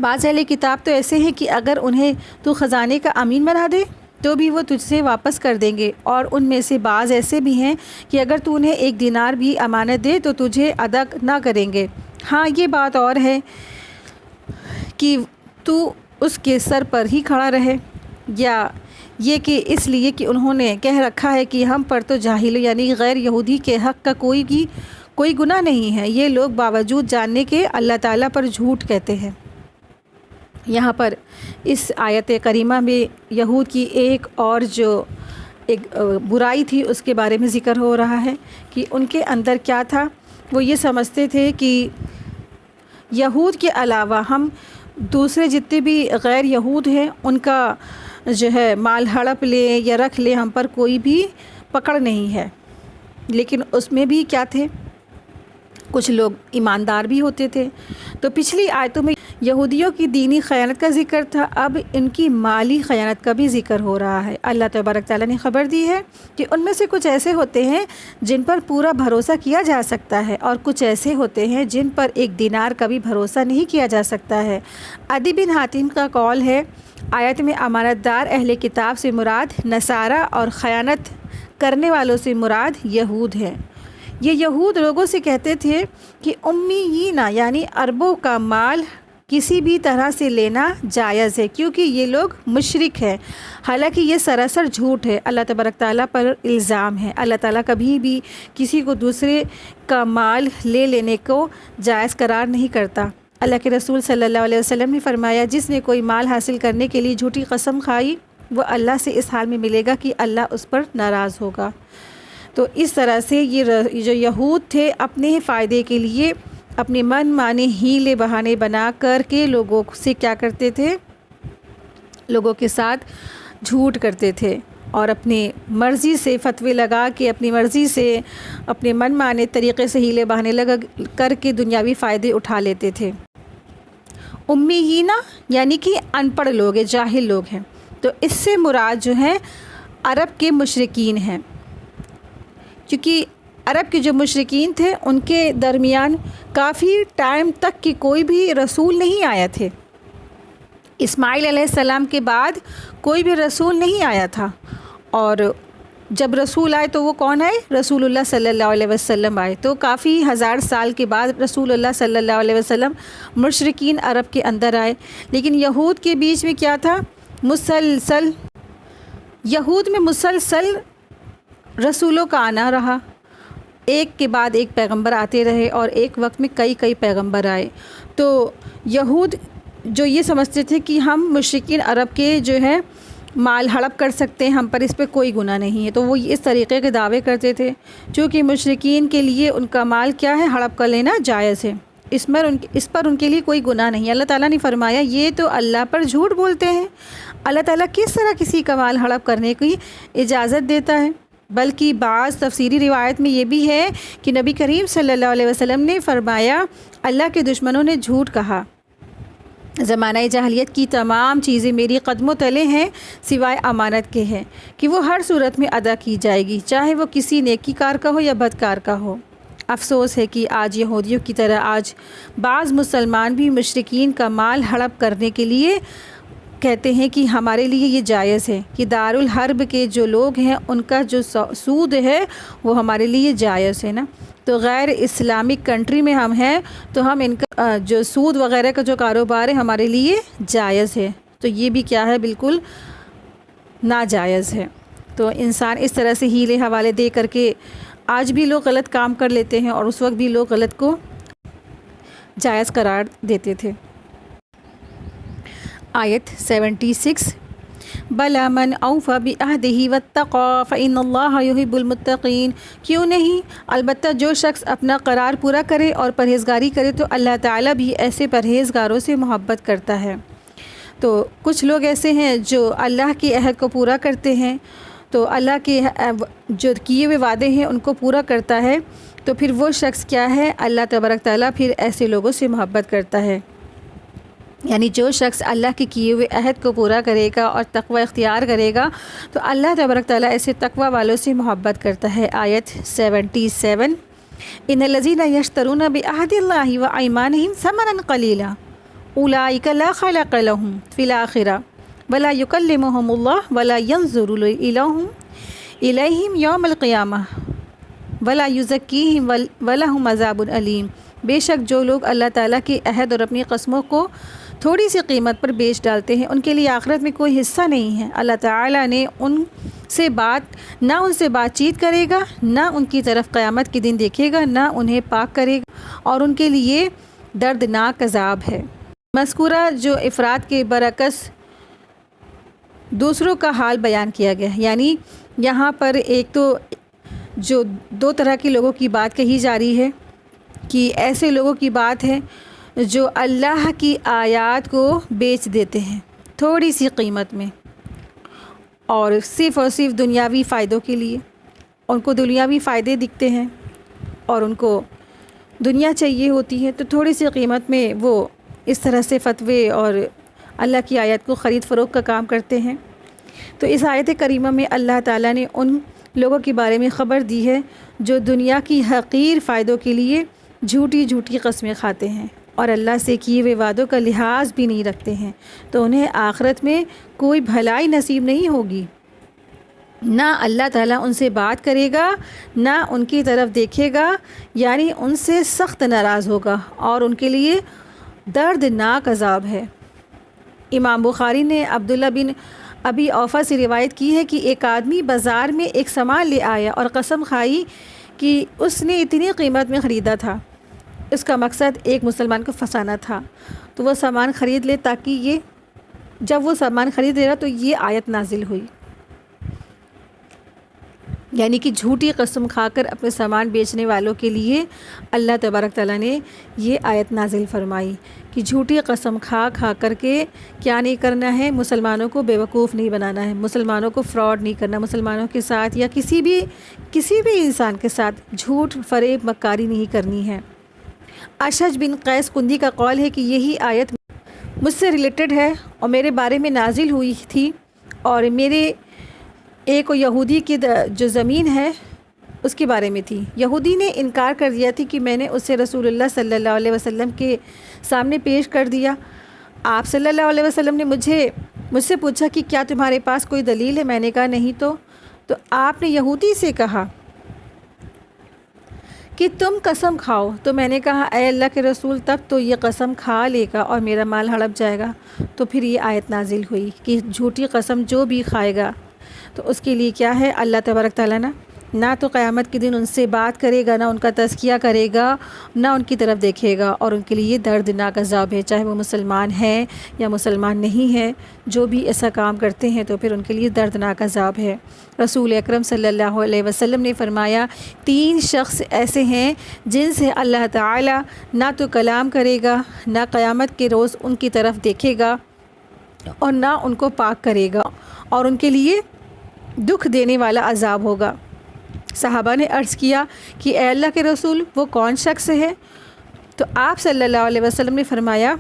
بعض اہل کتاب تو ایسے ہیں کہ اگر انہیں تو خزانے کا امین بنا دے تو بھی وہ تجھ سے واپس کر دیں گے، اور ان میں سے بعض ایسے بھی ہیں کہ اگر تو انہیں 1 دینار بھی امانت دے تو تجھے ادا نہ کریں گے۔ ہاں، یہ بات اور ہے کہ تو اس کے سر پر ہی کھڑا رہے، یا یہ کہ اس لیے کہ انہوں نے کہہ رکھا ہے کہ ہم پر تو جاہل یعنی غیر یہودی کے حق کا کوئی گناہ نہیں ہے۔ یہ لوگ باوجود جاننے کے اللہ تعالیٰ پر جھوٹ کہتے ہیں۔ یہاں پر اس آیت کریمہ میں یہود کی ایک اور جو ایک برائی تھی اس کے بارے میں ذکر ہو رہا ہے کہ ان کے اندر کیا تھا۔ وہ یہ سمجھتے تھے کہ یہود کے علاوہ ہم دوسرے جتنے بھی غیر یہود ہیں ان کا جو ہے مال ہڑپ لے یا رکھ لے، ہم پر کوئی بھی پکڑ نہیں ہے۔ لیکن اس میں بھی کیا تھے؟ کچھ لوگ ایماندار بھی ہوتے تھے۔ تو پچھلی آیتوں میں یہودیوں کی دینی خیانت کا ذکر تھا، اب ان کی مالی خیانت کا بھی ذکر ہو رہا ہے۔ اللہ تبارک تعالیٰ نے خبر دی ہے کہ ان میں سے کچھ ایسے ہوتے ہیں جن پر پورا بھروسہ کیا جا سکتا ہے، اور کچھ ایسے ہوتے ہیں جن پر 1 دینار کا بھی بھروسہ نہیں کیا جا سکتا ہے۔ عدی بن حاتم کا قول ہے، آیت میں امانت دار اہل کتاب سے مراد نصارہ اور خیانت کرنے والوں سے مراد یہود ہیں۔ یہ یہود لوگوں سے کہتے تھے کہ امیین یعنی عربوں کا مال کسی بھی طرح سے لینا جائز ہے کیونکہ یہ لوگ مشرک ہیں، حالانکہ یہ سراسر جھوٹ ہے، اللہ تبارک تعالیٰ پر الزام ہے۔ اللہ تعالیٰ کبھی بھی کسی کو دوسرے کا مال لے لینے کو جائز قرار نہیں کرتا۔ اللہ کے رسول صلی اللہ علیہ وسلم نے فرمایا، جس نے کوئی مال حاصل کرنے کے لیے جھوٹی قسم کھائی وہ اللہ سے اس حال میں ملے گا کہ اللہ اس پر ناراض ہوگا۔ تو اس طرح سے یہ جو یہود تھے اپنے فائدے کے لیے اپنے من مانے ہیلے بہانے بنا کر کے لوگوں سے کیا کرتے تھے، لوگوں کے ساتھ جھوٹ کرتے تھے اور اپنی مرضی سے فتوے لگا کے اپنی مرضی سے اپنے من مانے طریقے سے ہیلے بہانے لگا کر کے دنیاوی فائدے اٹھا لیتے تھے۔ امیین یعنی کہ ان پڑھ لوگ ہیں، جاہل لوگ ہیں، تو اس سے مراد جو ہے عرب کے مشرکین ہیں، کیونکہ عرب کے جو مشرکین تھے ان کے درمیان کافی ٹائم تک کہ کوئی بھی رسول نہیں آیا تھے۔ اسماعیل علیہ السلام کے بعد کوئی بھی رسول نہیں آیا تھا، اور جب رسول آئے تو وہ کون آئے؟ رسول اللہ صلی اللہ علیہ وسلم آئے۔ تو کافی 1000 سال کے بعد رسول اللہ صلی اللہ علیہ وسلم مشرکین عرب کے اندر آئے، لیکن یہود کے بیچ میں کیا تھا؟ یہود میں مسلسل رسولوں کا آنا رہا، ایک کے بعد ایک پیغمبر آتے رہے اور ایک وقت میں کئی پیغمبر آئے، تو یہود جو یہ سمجھتے تھے کہ ہم مشرکین عرب کے جو ہے مال ہڑپ کر سکتے ہیں، ہم پر اس پہ کوئی گناہ نہیں ہے، تو وہ اس طریقے کے دعوے کرتے تھے، چونکہ مشرکین کے لیے ان کا مال کیا ہے، ہڑپ کر لینا جائز ہے، اس پر ان کے لیے کوئی گناہ نہیں ہے۔ اللہ تعالیٰ نے فرمایا یہ تو اللہ پر جھوٹ بولتے ہیں، اللہ تعالیٰ کس طرح کسی کا مال ہڑپ کرنے کی اجازت دیتا ہے؟ بلکہ بعض تفسیری روایت میں یہ بھی ہے کہ نبی کریم صلی اللہ علیہ وسلم نے فرمایا اللہ کے دشمنوں نے جھوٹ کہا، زمانہ جاہلیت کی تمام چیزیں میری قدموں تلے ہیں سوائے امانت کے ہیں کہ وہ ہر صورت میں ادا کی جائے گی، چاہے وہ کسی نیکی کار کا ہو یا بدکار کا ہو۔ افسوس ہے کہ آج یہودیوں کی طرح آج بعض مسلمان بھی مشرکین کا مال ہڑپ کرنے کے لیے کہتے ہیں کہ ہمارے لیے یہ جائز ہے، کہ دارالحرب کے جو لوگ ہیں ان کا جو سود ہے وہ ہمارے لیے جائز ہے نا، تو غیر اسلامک کنٹری میں ہم ہیں تو ہم ان کا جو سود وغیرہ کا جو کاروبار ہے ہمارے لیے جائز ہے، تو یہ بھی کیا ہے، بالکل ناجائز ہے۔ تو انسان اس طرح سے ہیلے حوالے دے کر کے آج بھی لوگ غلط کام کر لیتے ہیں، اور اس وقت بھی لوگ غلط کو جائز قرار دیتے تھے۔ آیت 76، بلا من اوفی بعہدہ واتقی فإن اللہ یحب المتقین، کیوں نہیں، البتہ جو شخص اپنا قرار پورا کرے اور پرہیزگاری کرے تو اللہ تعالیٰ بھی ایسے پرہیزگاروں سے محبت کرتا ہے۔ تو کچھ لوگ ایسے ہیں جو اللہ کے عہد کو پورا کرتے ہیں، تو اللہ کے جو کیے ہوئے وعدے ہیں ان کو پورا کرتا ہے، تو پھر وہ شخص کیا ہے، اللہ تبارک تعالیٰ پھر ایسے لوگوں سے محبت کرتا ہے۔ یعنی جو شخص اللہ کے کیے ہوئے عہد کو پورا کرے گا اور تقوی اختیار کرے گا تو اللہ تبارک تعالیٰ ایسے تقوی والوں سے محبت کرتا ہے۔ آیت 77، ان الذین یشترون بعہد اللہ وایمانہم ثمنا قلیلا اولئک لا خلاق لهم فی الآخرہ ولا یکلمہم اللہ ولا ینظر الیہم یوم القیامہ ولا یزکیہم ولہم عذاب علیم، بے شک جو لوگ اللہ تعالیٰ کے عہد اور اپنی قسموں کو تھوڑی سی قیمت پر بیچ ڈالتے ہیں ان کے لیے آخرت میں کوئی حصہ نہیں ہے۔ اللہ تعالیٰ نے ان سے بات چیت کرے گا، نہ ان کی طرف قیامت کے دن دیکھے گا، نہ انہیں پاک کرے گا، اور ان کے لیے دردناک عذاب ہے۔ مذکورہ جو افراد کے برعکس دوسروں کا حال بیان کیا گیا ہے، یعنی یہاں پر ایک تو جو دو طرح کے لوگوں کی بات کہی جا رہی ہے کہ ایسے لوگوں کی بات ہے جو اللہ کی آیات کو بیچ دیتے ہیں تھوڑی سی قیمت میں، اور صرف دنیاوی فائدوں کے لیے، ان کو دنیاوی فائدے دکھتے ہیں اور ان کو دنیا چاہیے ہوتی ہے، تو تھوڑی سی قیمت میں وہ اس طرح سے فتوے اور اللہ کی آیات کو خرید فروخت کا کام کرتے ہیں۔ تو اس آیت کریمہ میں اللہ تعالیٰ نے ان لوگوں کے بارے میں خبر دی ہے جو دنیا کی حقیر فائدوں کے لیے جھوٹی قسمیں کھاتے ہیں اور اللہ سے کیے ہوئے وعدوں کا لحاظ بھی نہیں رکھتے ہیں، تو انہیں آخرت میں کوئی بھلائی نصیب نہیں ہوگی، نہ اللہ تعالیٰ ان سے بات کرے گا، نہ ان کی طرف دیکھے گا، یعنی ان سے سخت ناراض ہوگا اور ان کے لیے دردناک عذاب ہے۔ امام بخاری نے عبداللہ بن ابی اوفا سے روایت کی ہے کہ ایک آدمی بازار میں ایک سامان لے آیا اور قسم کھائی کہ اس نے اتنی قیمت میں خریدا تھا، اس کا مقصد ایک مسلمان کو پھنسانا تھا، تو وہ سامان خرید لے تاکہ جب وہ سامان خرید لے رہا تو یہ آیت نازل ہوئی، یعنی کہ جھوٹی قسم کھا کر اپنے سامان بیچنے والوں کے لیے اللہ تبارک تعالیٰ نے یہ آیت نازل فرمائی کہ جھوٹی قسم کھا کر کے کیا نہیں کرنا ہے، مسلمانوں کو بیوقوف نہیں بنانا ہے، مسلمانوں کو فراڈ نہیں کرنا، مسلمانوں کے ساتھ یا کسی بھی انسان کے ساتھ جھوٹ فریب مکاری نہیں کرنی ہے۔ اشج بن قیس کندی کا قول ہے کہ یہی آیت مجھ سے ریلیٹڈ ہے اور میرے بارے میں نازل ہوئی تھی، اور میرے ایک یہودی کی جو زمین ہے اس کے بارے میں تھی۔ یہودی نے انکار کر دیا تھی کہ میں نے اسے رسول اللہ صلی اللہ علیہ وسلم کے سامنے پیش کر دیا۔ آپ صلی اللہ علیہ وسلم نے مجھ سے پوچھا کہ کیا تمہارے پاس کوئی دلیل ہے؟ میں نے کہا نہیں، تو آپ نے یہودی سے کہا کہ تم قسم کھاؤ، تو میں نے کہا اے اللہ کے رسول تب تو یہ قسم کھا لے گا اور میرا مال ہڑپ جائے گا، تو پھر یہ آیت نازل ہوئی کہ جھوٹی قسم جو بھی کھائے گا تو اس کے لیے کیا ہے، اللہ تبارک تعالیٰ نے نہ تو قیامت کے دن ان سے بات کرے گا، نہ ان کا تزکیہ کرے گا، نہ ان کی طرف دیکھے گا، اور ان کے لیے دردناک عذاب ہے، چاہے وہ مسلمان ہیں یا مسلمان نہیں ہیں، جو بھی ایسا کام کرتے ہیں تو پھر ان کے لیے دردناک عذاب ہے۔ رسول اکرم صلی اللہ علیہ وسلم نے فرمایا 3 شخص ایسے ہیں جن سے اللہ تعالی نہ تو کلام کرے گا، نہ قیامت کے روز ان کی طرف دیکھے گا، اور نہ ان کو پاک کرے گا، اور ان کے لیے دکھ دینے والا عذاب ہوگا۔ صحابہ نے عرض کیا کہ اے اللہ کے رسول وہ کون شخص ہے؟ تو آپ صلی اللہ علیہ وسلم نے فرمایا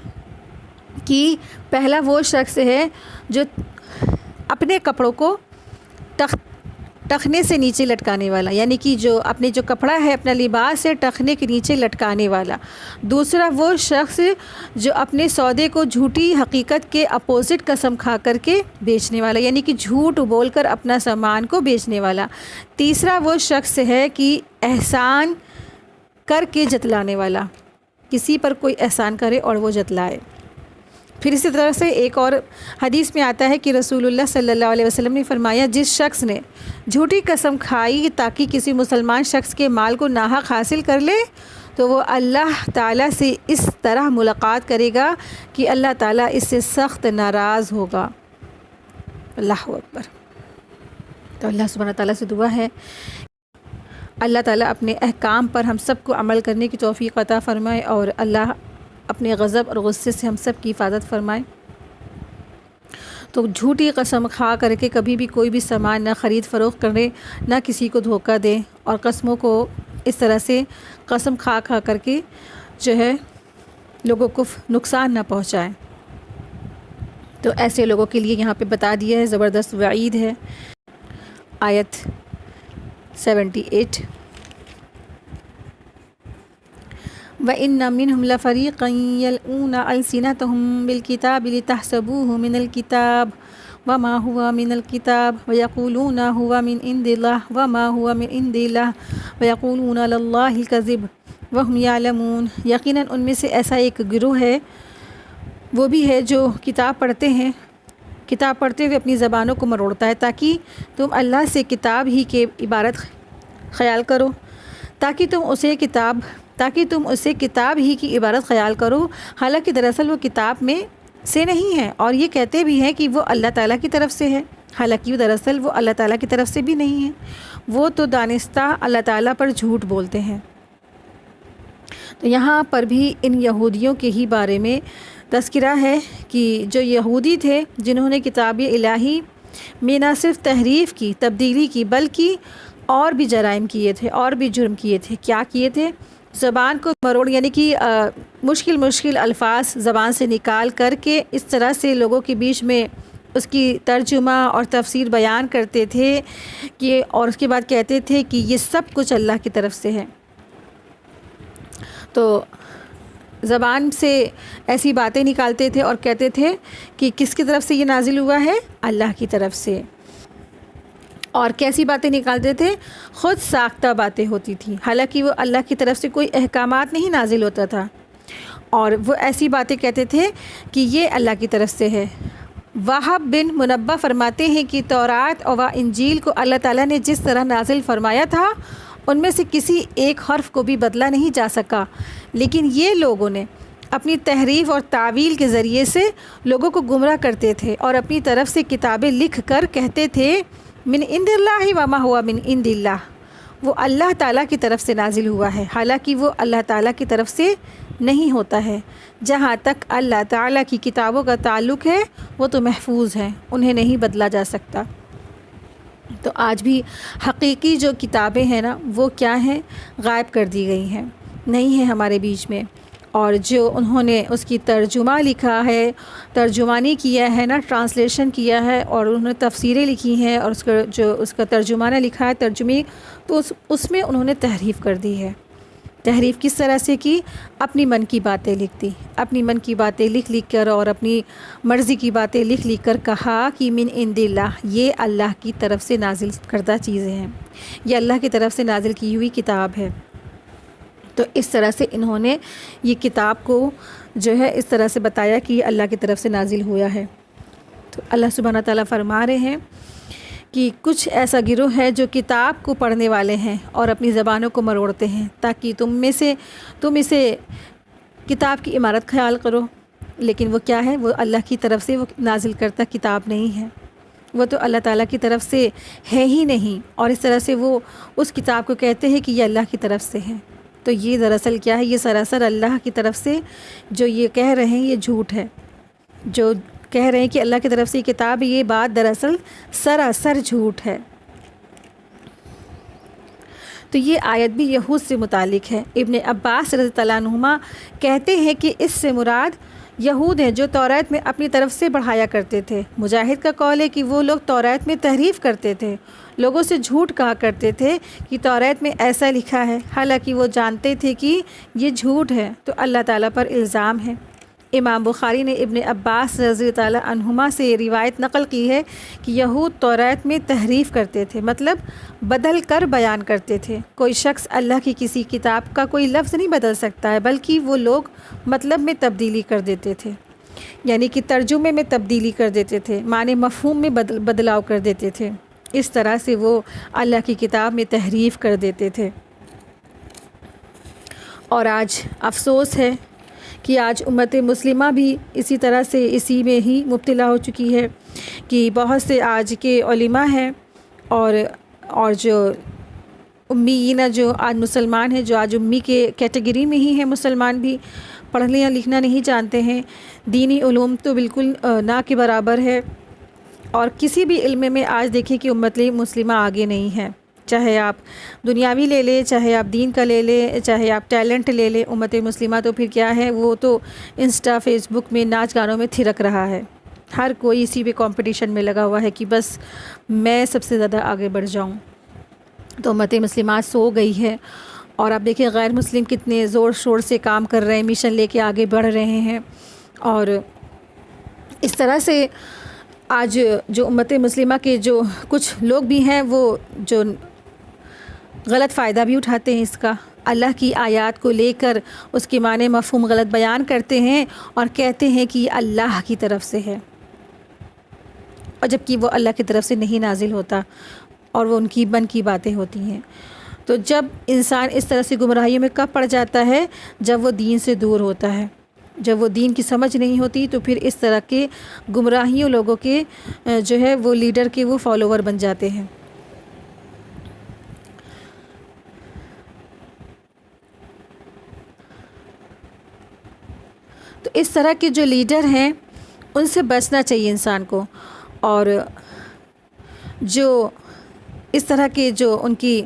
کہ پہلا وہ شخص ہے جو اپنے کپڑوں کو ٹخنے سے نیچے لٹکانے والا، یعنی کہ جو اپنے جو کپڑا ہے اپنا لباس ہے ٹخنے کے نیچے لٹکانے والا۔ دوسرا وہ شخص جو اپنے سودے کو جھوٹی حقیقت کے اپوزٹ قسم کھا کر کے بیچنے والا، یعنی کہ جھوٹ بول کر اپنا سامان کو بیچنے والا۔ تیسرا وہ شخص ہے کہ احسان کر کے جتلانے والا، کسی پر کوئی احسان کرے اور وہ جتلائے۔ پھر اسی طرح سے ایک اور حدیث میں آتا ہے کہ رسول اللہ صلی اللہ علیہ وسلم نے فرمایا جس شخص نے جھوٹی قسم کھائی تاکہ کسی مسلمان شخص کے مال کو ناحق حاصل کر لے تو وہ اللہ تعالیٰ سے اس طرح ملاقات کرے گا کہ اللہ تعالیٰ اس سے سخت ناراض ہوگا۔ اللہ اکبر۔ تو اللہ سبحانہ تعالیٰ سے دعا ہے اللہ تعالیٰ اپنے احکام پر ہم سب کو عمل کرنے کی توفیق عطا فرمائے، اور اللہ اپنے غضب اور غصے سے ہم سب کی حفاظت فرمائے۔ تو جھوٹی قسم کھا کر کے کبھی بھی کوئی بھی سامان نہ خرید فروخت کرے، نہ کسی کو دھوکہ دے، اور قسموں کو اس طرح سے قسم کھا کر کے جو ہے لوگوں کو نقصان نہ پہنچائے۔ تو ایسے لوگوں کے لیے یہاں پہ بتا دیا ہے، زبردست وعید ہے۔ آیت 78 وَإِنَّ مِنْهُمْ لَفَرِيقًا يَلْؤُونَ أَلْسِنَتَهُمْ بِالْكِتَابِ لِتَحْسَبُوهُ مِنَ الْكِتَابِ وَمَا هُوَ مِنَ الْكِتَابِ وَيَقُولُونَ هُوَ مِنْ عِنْدِ اللَّهِ وَمَا هُوَ مِنْ عِنْدِ اللَّهِ وَيَقُولُونَ عَلَى اللَّهِ الْكَذِبَ وَهُمْ يَعْلَمُونَ۔ یقیناً ان میں سے ایسا ایک گروہ ہے، وہ بھی ہے جو کتاب پڑھتے ہیں، کتاب پڑھتے ہوئے اپنی زبانوں کو مروڑتا ہے تاکہ تم اللہ سے کتاب ہی کے عبارت خیال کرو، تاکہ تم اسے کتاب ہی کی عبارت خیال کرو، حالانکہ دراصل وہ کتاب میں سے نہیں ہے، اور یہ کہتے بھی ہیں کہ وہ اللہ تعالیٰ کی طرف سے ہے، حالانکہ وہ دراصل وہ اللہ تعالیٰ کی طرف سے بھی نہیں ہے، وہ تو دانستہ اللہ تعالیٰ پر جھوٹ بولتے ہیں۔ تو یہاں پر بھی ان یہودیوں کے ہی بارے میں تذکرہ ہے کہ جو یہودی تھے جنہوں نے کتاب الہی میں نہ صرف تحریف کی، تبدیلی کی، بلکہ اور بھی جرائم کیے تھے، اور بھی جرم کیے تھے۔ کیا کیے تھے؟ زبان کو مروڑ، یعنی کہ مشکل الفاظ زبان سے نکال کر کے اس طرح سے لوگوں کے بیچ میں اس کی ترجمہ اور تفسیر بیان کرتے تھے کہ، اور اس کے بعد کہتے تھے کہ یہ سب کچھ اللہ کی طرف سے ہے۔ تو زبان سے ایسی باتیں نکالتے تھے اور کہتے تھے کہ کس کی طرف سے یہ نازل ہوا ہے؟ اللہ کی طرف سے۔ اور کیسی باتیں نکالتے تھے؟ خود ساختہ باتیں ہوتی تھیں، حالانکہ وہ اللہ کی طرف سے کوئی احکامات نہیں نازل ہوتا تھا، اور وہ ایسی باتیں کہتے تھے کہ یہ اللہ کی طرف سے ہے۔ وہب بن منبہ فرماتے ہیں کہ تورات و انجیل کو اللہ تعالیٰ نے جس طرح نازل فرمایا تھا ان میں سے کسی ایک حرف کو بھی بدلا نہیں جا سکا، لیکن یہ لوگوں نے اپنی تحریف اور تعویل کے ذریعے سے لوگوں کو گمراہ کرتے تھے، اور اپنی طرف سے کتابیں لکھ کر کہتے تھے من عند اللہ وما ہوا من عند اللہ، وہ اللہ تعالیٰ کی طرف سے نازل ہوا ہے، حالانکہ وہ اللہ تعالیٰ کی طرف سے نہیں ہوتا ہے۔ جہاں تک اللہ تعالیٰ کی کتابوں کا تعلق ہے وہ تو محفوظ ہیں، انہیں نہیں بدلا جا سکتا۔ تو آج بھی حقیقی جو کتابیں ہیں نا وہ کیا ہیں؟ غائب کر دی گئی ہیں، نہیں ہیں ہمارے بیچ میں، اور جو انہوں نے اس کی ترجمہ لکھا ہے، ترجمانی کیا ہے نا، ٹرانسلیشن کیا ہے، اور انہوں نے تفسیریں لکھی ہیں، اور اس کا ترجمانہ لکھا ہے، ترجمے، تو اس میں انہوں نے تحریف کر دی ہے۔ تحریف کس طرح سے کی؟ اپنی من کی باتیں لکھ دی، اپنی من کی باتیں لکھ کر اور اپنی مرضی کی باتیں لکھ کر کہا کہ من عند اللہ، یہ اللہ کی طرف سے نازل کردہ چیزیں ہیں، یہ اللہ کی طرف سے نازل کی ہوئی کتاب ہے۔ تو اس طرح سے انہوں نے یہ کتاب کو جو ہے اس طرح سے بتایا کہ یہ اللہ کی طرف سے نازل ہوا ہے۔ تو اللہ سبحانہ تعالیٰ فرما رہے ہیں کہ کچھ ایسا گروہ ہے جو کتاب کو پڑھنے والے ہیں اور اپنی زبانوں کو مروڑتے ہیں تاکہ تم اسے کتاب کی عمارت خیال کرو، لیکن وہ کیا ہے؟ وہ اللہ کی طرف سے وہ نازل کرتا کتاب نہیں ہے، وہ تو اللہ تعالیٰ کی طرف سے ہے ہی نہیں، اور اس طرح سے وہ اس کتاب کو کہتے ہیں کہ یہ اللہ کی طرف سے ہے۔ تو یہ دراصل کیا ہے؟ یہ سراسر اللہ کی طرف سے جو یہ کہہ رہے ہیں یہ جھوٹ ہے، جو کہہ رہے ہیں کہ اللہ کی طرف سے یہ کتاب، یہ بات دراصل سراسر جھوٹ ہے۔ تو یہ آیت بھی یہود سے متعلق ہے۔ ابن عباس رضی اللہ عنہما کہتے ہیں کہ اس سے مراد یہود ہیں جو توریت میں اپنی طرف سے بڑھایا کرتے تھے۔ مجاہد کا قول ہے کہ وہ لوگ توریت میں تحریف کرتے تھے، لوگوں سے جھوٹ کہا کرتے تھے کہ توریت میں ایسا لکھا ہے، حالانکہ وہ جانتے تھے کہ یہ جھوٹ ہے، تو اللہ تعالیٰ پر الزام ہے۔ امام بخاری نے ابن عباس رضی اللہ عنہما سے روایت نقل کی ہے کہ یہود توریت میں تحریف کرتے تھے، مطلب بدل کر بیان کرتے تھے۔ کوئی شخص اللہ کی کسی کتاب کا کوئی لفظ نہیں بدل سکتا ہے، بلکہ وہ لوگ مطلب میں تبدیلی کر دیتے تھے، یعنی کہ ترجمے میں تبدیلی کر دیتے تھے، معنی مفہوم میں بدلاؤ کر دیتے تھے، اس طرح سے وہ اللہ کی کتاب میں تحریف کر دیتے تھے۔ اور آج افسوس ہے کہ آج امت مسلمہ بھی اسی طرح سے اسی میں ہی مبتلا ہو چکی ہے کہ بہت سے آج کے علماء ہیں اور جو امیین جو آج مسلمان ہیں، جو آج امی کے کیٹیگری میں ہی ہیں، مسلمان بھی پڑھنا لکھنا نہیں جانتے ہیں، دینی علوم تو بالکل نہ کے برابر ہے، اور کسی بھی علم میں آج دیکھیں کہ امت مسلمہ آگے نہیں ہے، چاہے آپ دنیاوی لے لیں، چاہے آپ دین کا لے لیں، چاہے آپ ٹیلنٹ لے لیں، امت مسلمہ تو پھر کیا ہے؟ وہ تو انسٹا فیس بک میں ناچ گانوں میں تھرک رہا ہے، ہر کوئی اسی پہ کمپٹیشن میں لگا ہوا ہے کہ بس میں سب سے زیادہ آگے بڑھ جاؤں۔ تو امت مسلمہ سو گئی ہے، اور آپ دیکھیں غیر مسلم کتنے زور شور سے کام کر رہے ہیں، مشن لے کے آگے بڑھ رہے ہیں، اور اس طرح سے آج جو امت مسلمہ کے جو کچھ لوگ بھی ہیں وہ جو غلط فائدہ بھی اٹھاتے ہیں اس کا، اللہ کی آیات کو لے کر اس کے معنی مفہوم غلط بیان کرتے ہیں اور کہتے ہیں کہ یہ اللہ کی طرف سے ہے، اور جبکہ وہ اللہ کی طرف سے نہیں نازل ہوتا، اور وہ ان کی من کی باتیں ہوتی ہیں۔ تو جب انسان اس طرح سے گمراہیوں میں کب پڑ جاتا ہے؟ جب وہ دین سے دور ہوتا ہے، جب وہ دین کی سمجھ نہیں ہوتی، تو پھر اس طرح کے گمراہیوں لوگوں کے جو ہے وہ لیڈر کے وہ فالوور بن جاتے ہیں۔ تو اس طرح کے جو لیڈر ہیں ان سے بچنا چاہیے انسان کو، اور جو اس طرح کے جو ان کی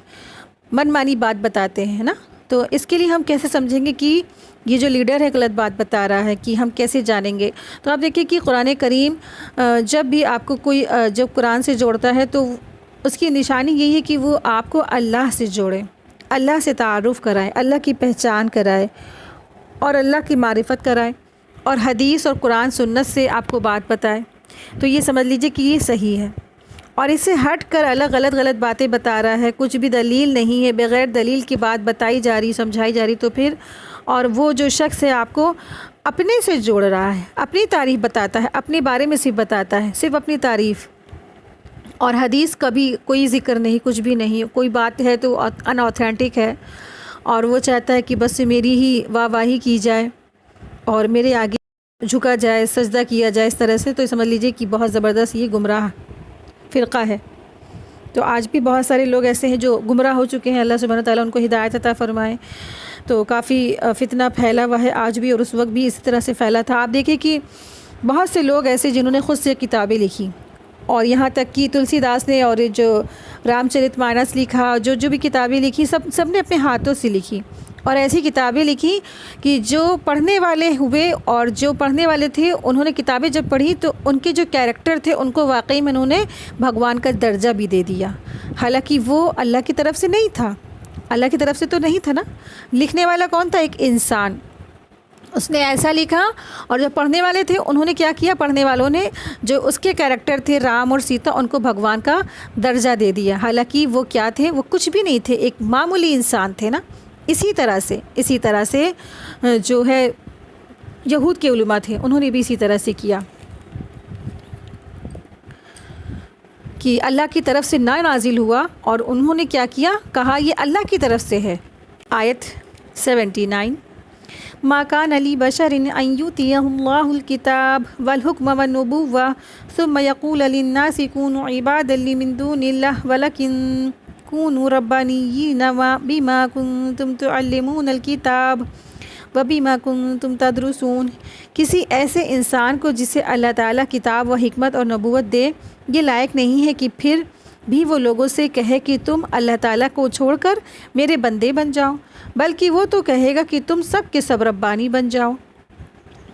من مانی بات بتاتے ہیں نا، تو اس کے لیے ہم کیسے سمجھیں گے کہ یہ جو لیڈر ہے غلط بات بتا رہا ہے، کہ ہم کیسے جانیں گے؟ تو آپ دیکھیں کہ قرآن کریم جب بھی آپ کو کوئی جب قرآن سے جوڑتا ہے تو اس کی نشانی یہی ہے کہ وہ آپ کو اللہ سے جوڑے، اللہ سے تعارف کرائے، اللہ کی پہچان کرائے، اور اللہ کی معرفت کرائے، اور حدیث اور قرآن سنت سے آپ کو بات بتائے۔ تو یہ سمجھ لیجئے کہ یہ صحیح ہے، اور اس سے ہٹ کر الگ غلط باتیں بتا رہا ہے، کچھ بھی دلیل نہیں ہے، بغیر دلیل کی بات بتائی جا رہی، سمجھائی جا رہی، تو پھر اور وہ جو شخص ہے آپ کو اپنے سے جوڑ رہا ہے، اپنی تعریف بتاتا ہے، اپنے بارے میں صرف بتاتا ہے، صرف اپنی تعریف، اور حدیث کا بھی کوئی ذکر نہیں، کچھ بھی نہیں، کوئی بات ہے تو ان آتھینٹک ہے، اور وہ چاہتا ہے کہ بس میری ہی واہ واہی کی جائے اور میرے آگے جھکا جائے، سجدہ کیا جائے، اس طرح سے۔ تو سمجھ لیجئے کہ بہت زبردست یہ گمراہ فرقہ ہے۔ تو آج بھی بہت سارے لوگ ایسے ہیں جو گمراہ ہو چکے ہیں، اللہ سبحانہ تعالیٰ ان کو ہدایت عطا فرمائے۔ تو کافی فتنہ پھیلا ہوا ہے آج بھی، اور اس وقت بھی اسی طرح سے پھیلا تھا۔ آپ دیکھیں کہ بہت سے لوگ ایسے جنہوں نے خود سے کتابیں لکھی، اور یہاں تک کہ تلسی داس نے اور جو رام چرت مانس لکھا، جو بھی کتابیں لکھی، سب نے اپنے ہاتھوں سے لکھی، اور ایسی کتابیں لکھی کہ جو پڑھنے والے ہوئے، اور جو پڑھنے والے تھے انہوں نے کتابیں جب پڑھی تو ان کے جو کیریکٹر تھے ان کو واقعی میں انہوں نے بھگوان کا درجہ بھی دے دیا، حالانکہ وہ اللہ کی طرف سے نہیں تھا، اللہ کی طرف سے تو نہیں تھا نا۔ لکھنے والا کون تھا؟ ایک انسان، اس نے ایسا لکھا، اور جو پڑھنے والے تھے انہوں نے کیا کیا؟ پڑھنے والوں نے جو اس کے کیریکٹر تھے رام اور سیتا، ان کو بھگوان کا درجہ دے دیا، حالانکہ وہ کیا تھے؟ وہ کچھ بھی نہیں تھے، ایک معمولی انسان تھے نا۔ اسی طرح سے جو ہے یہود کے علماء تھے، انہوں نے بھی اسی طرح سے کیا۔ کہ اللہ کی طرف سے نہ نازل ہوا، اور انہوں نے کیا کیا، کہا یہ اللہ کی طرف سے ہے۔ آیت 79، ما کان لی بشر ان یؤتیہ اللہ الکتاب والحکم والنبوۃ ثم یقول للناس کونوا عبادا لی من دون اللہ ولکن کونوا ربانیین بما کنتم تعلمون الکتاب وبما کنتم تدرسون۔ کسی ایسے انسان کو جسے اللہ تعالیٰ کتاب و حکمت اور نبوت دے، یہ لائق نہیں ہے کہ پھر بھی وہ لوگوں سے کہے کہ تم اللہ تعالیٰ کو چھوڑ کر میرے بندے بن جاؤ، بلکہ وہ تو کہے گا کہ تم سب کے سب ربانی بن جاؤ،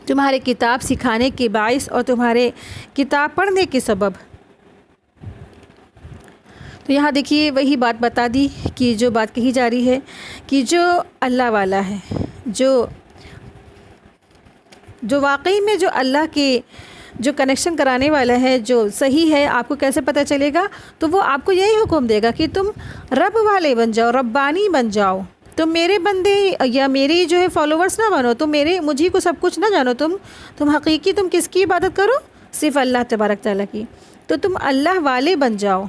تمہارے کتاب سکھانے کے باعث اور تمہارے کتاب پڑھنے کے سبب۔ تو یہاں دیکھیے وہی بات بتا دی کہ جو بات کہی جا رہی ہے کہ جو اللہ والا ہے، جو واقعی میں جو اللہ کے جو کنیکشن کرانے والا ہے، جو صحیح ہے، آپ کو کیسے پتہ چلے گا؟ تو وہ آپ کو یہی حکم دے گا کہ تم رب والے بن جاؤ، ربانی بن جاؤ، تم میرے بندے یا میری جو ہے فالوورس نہ بنو، تم مجھے کو سب کچھ نہ جانو، تم حقیقی تم کس کی عبادت کرو؟ صرف اللہ تبارک تعالیٰ کی۔ تو تم اللہ والے بن جاؤ،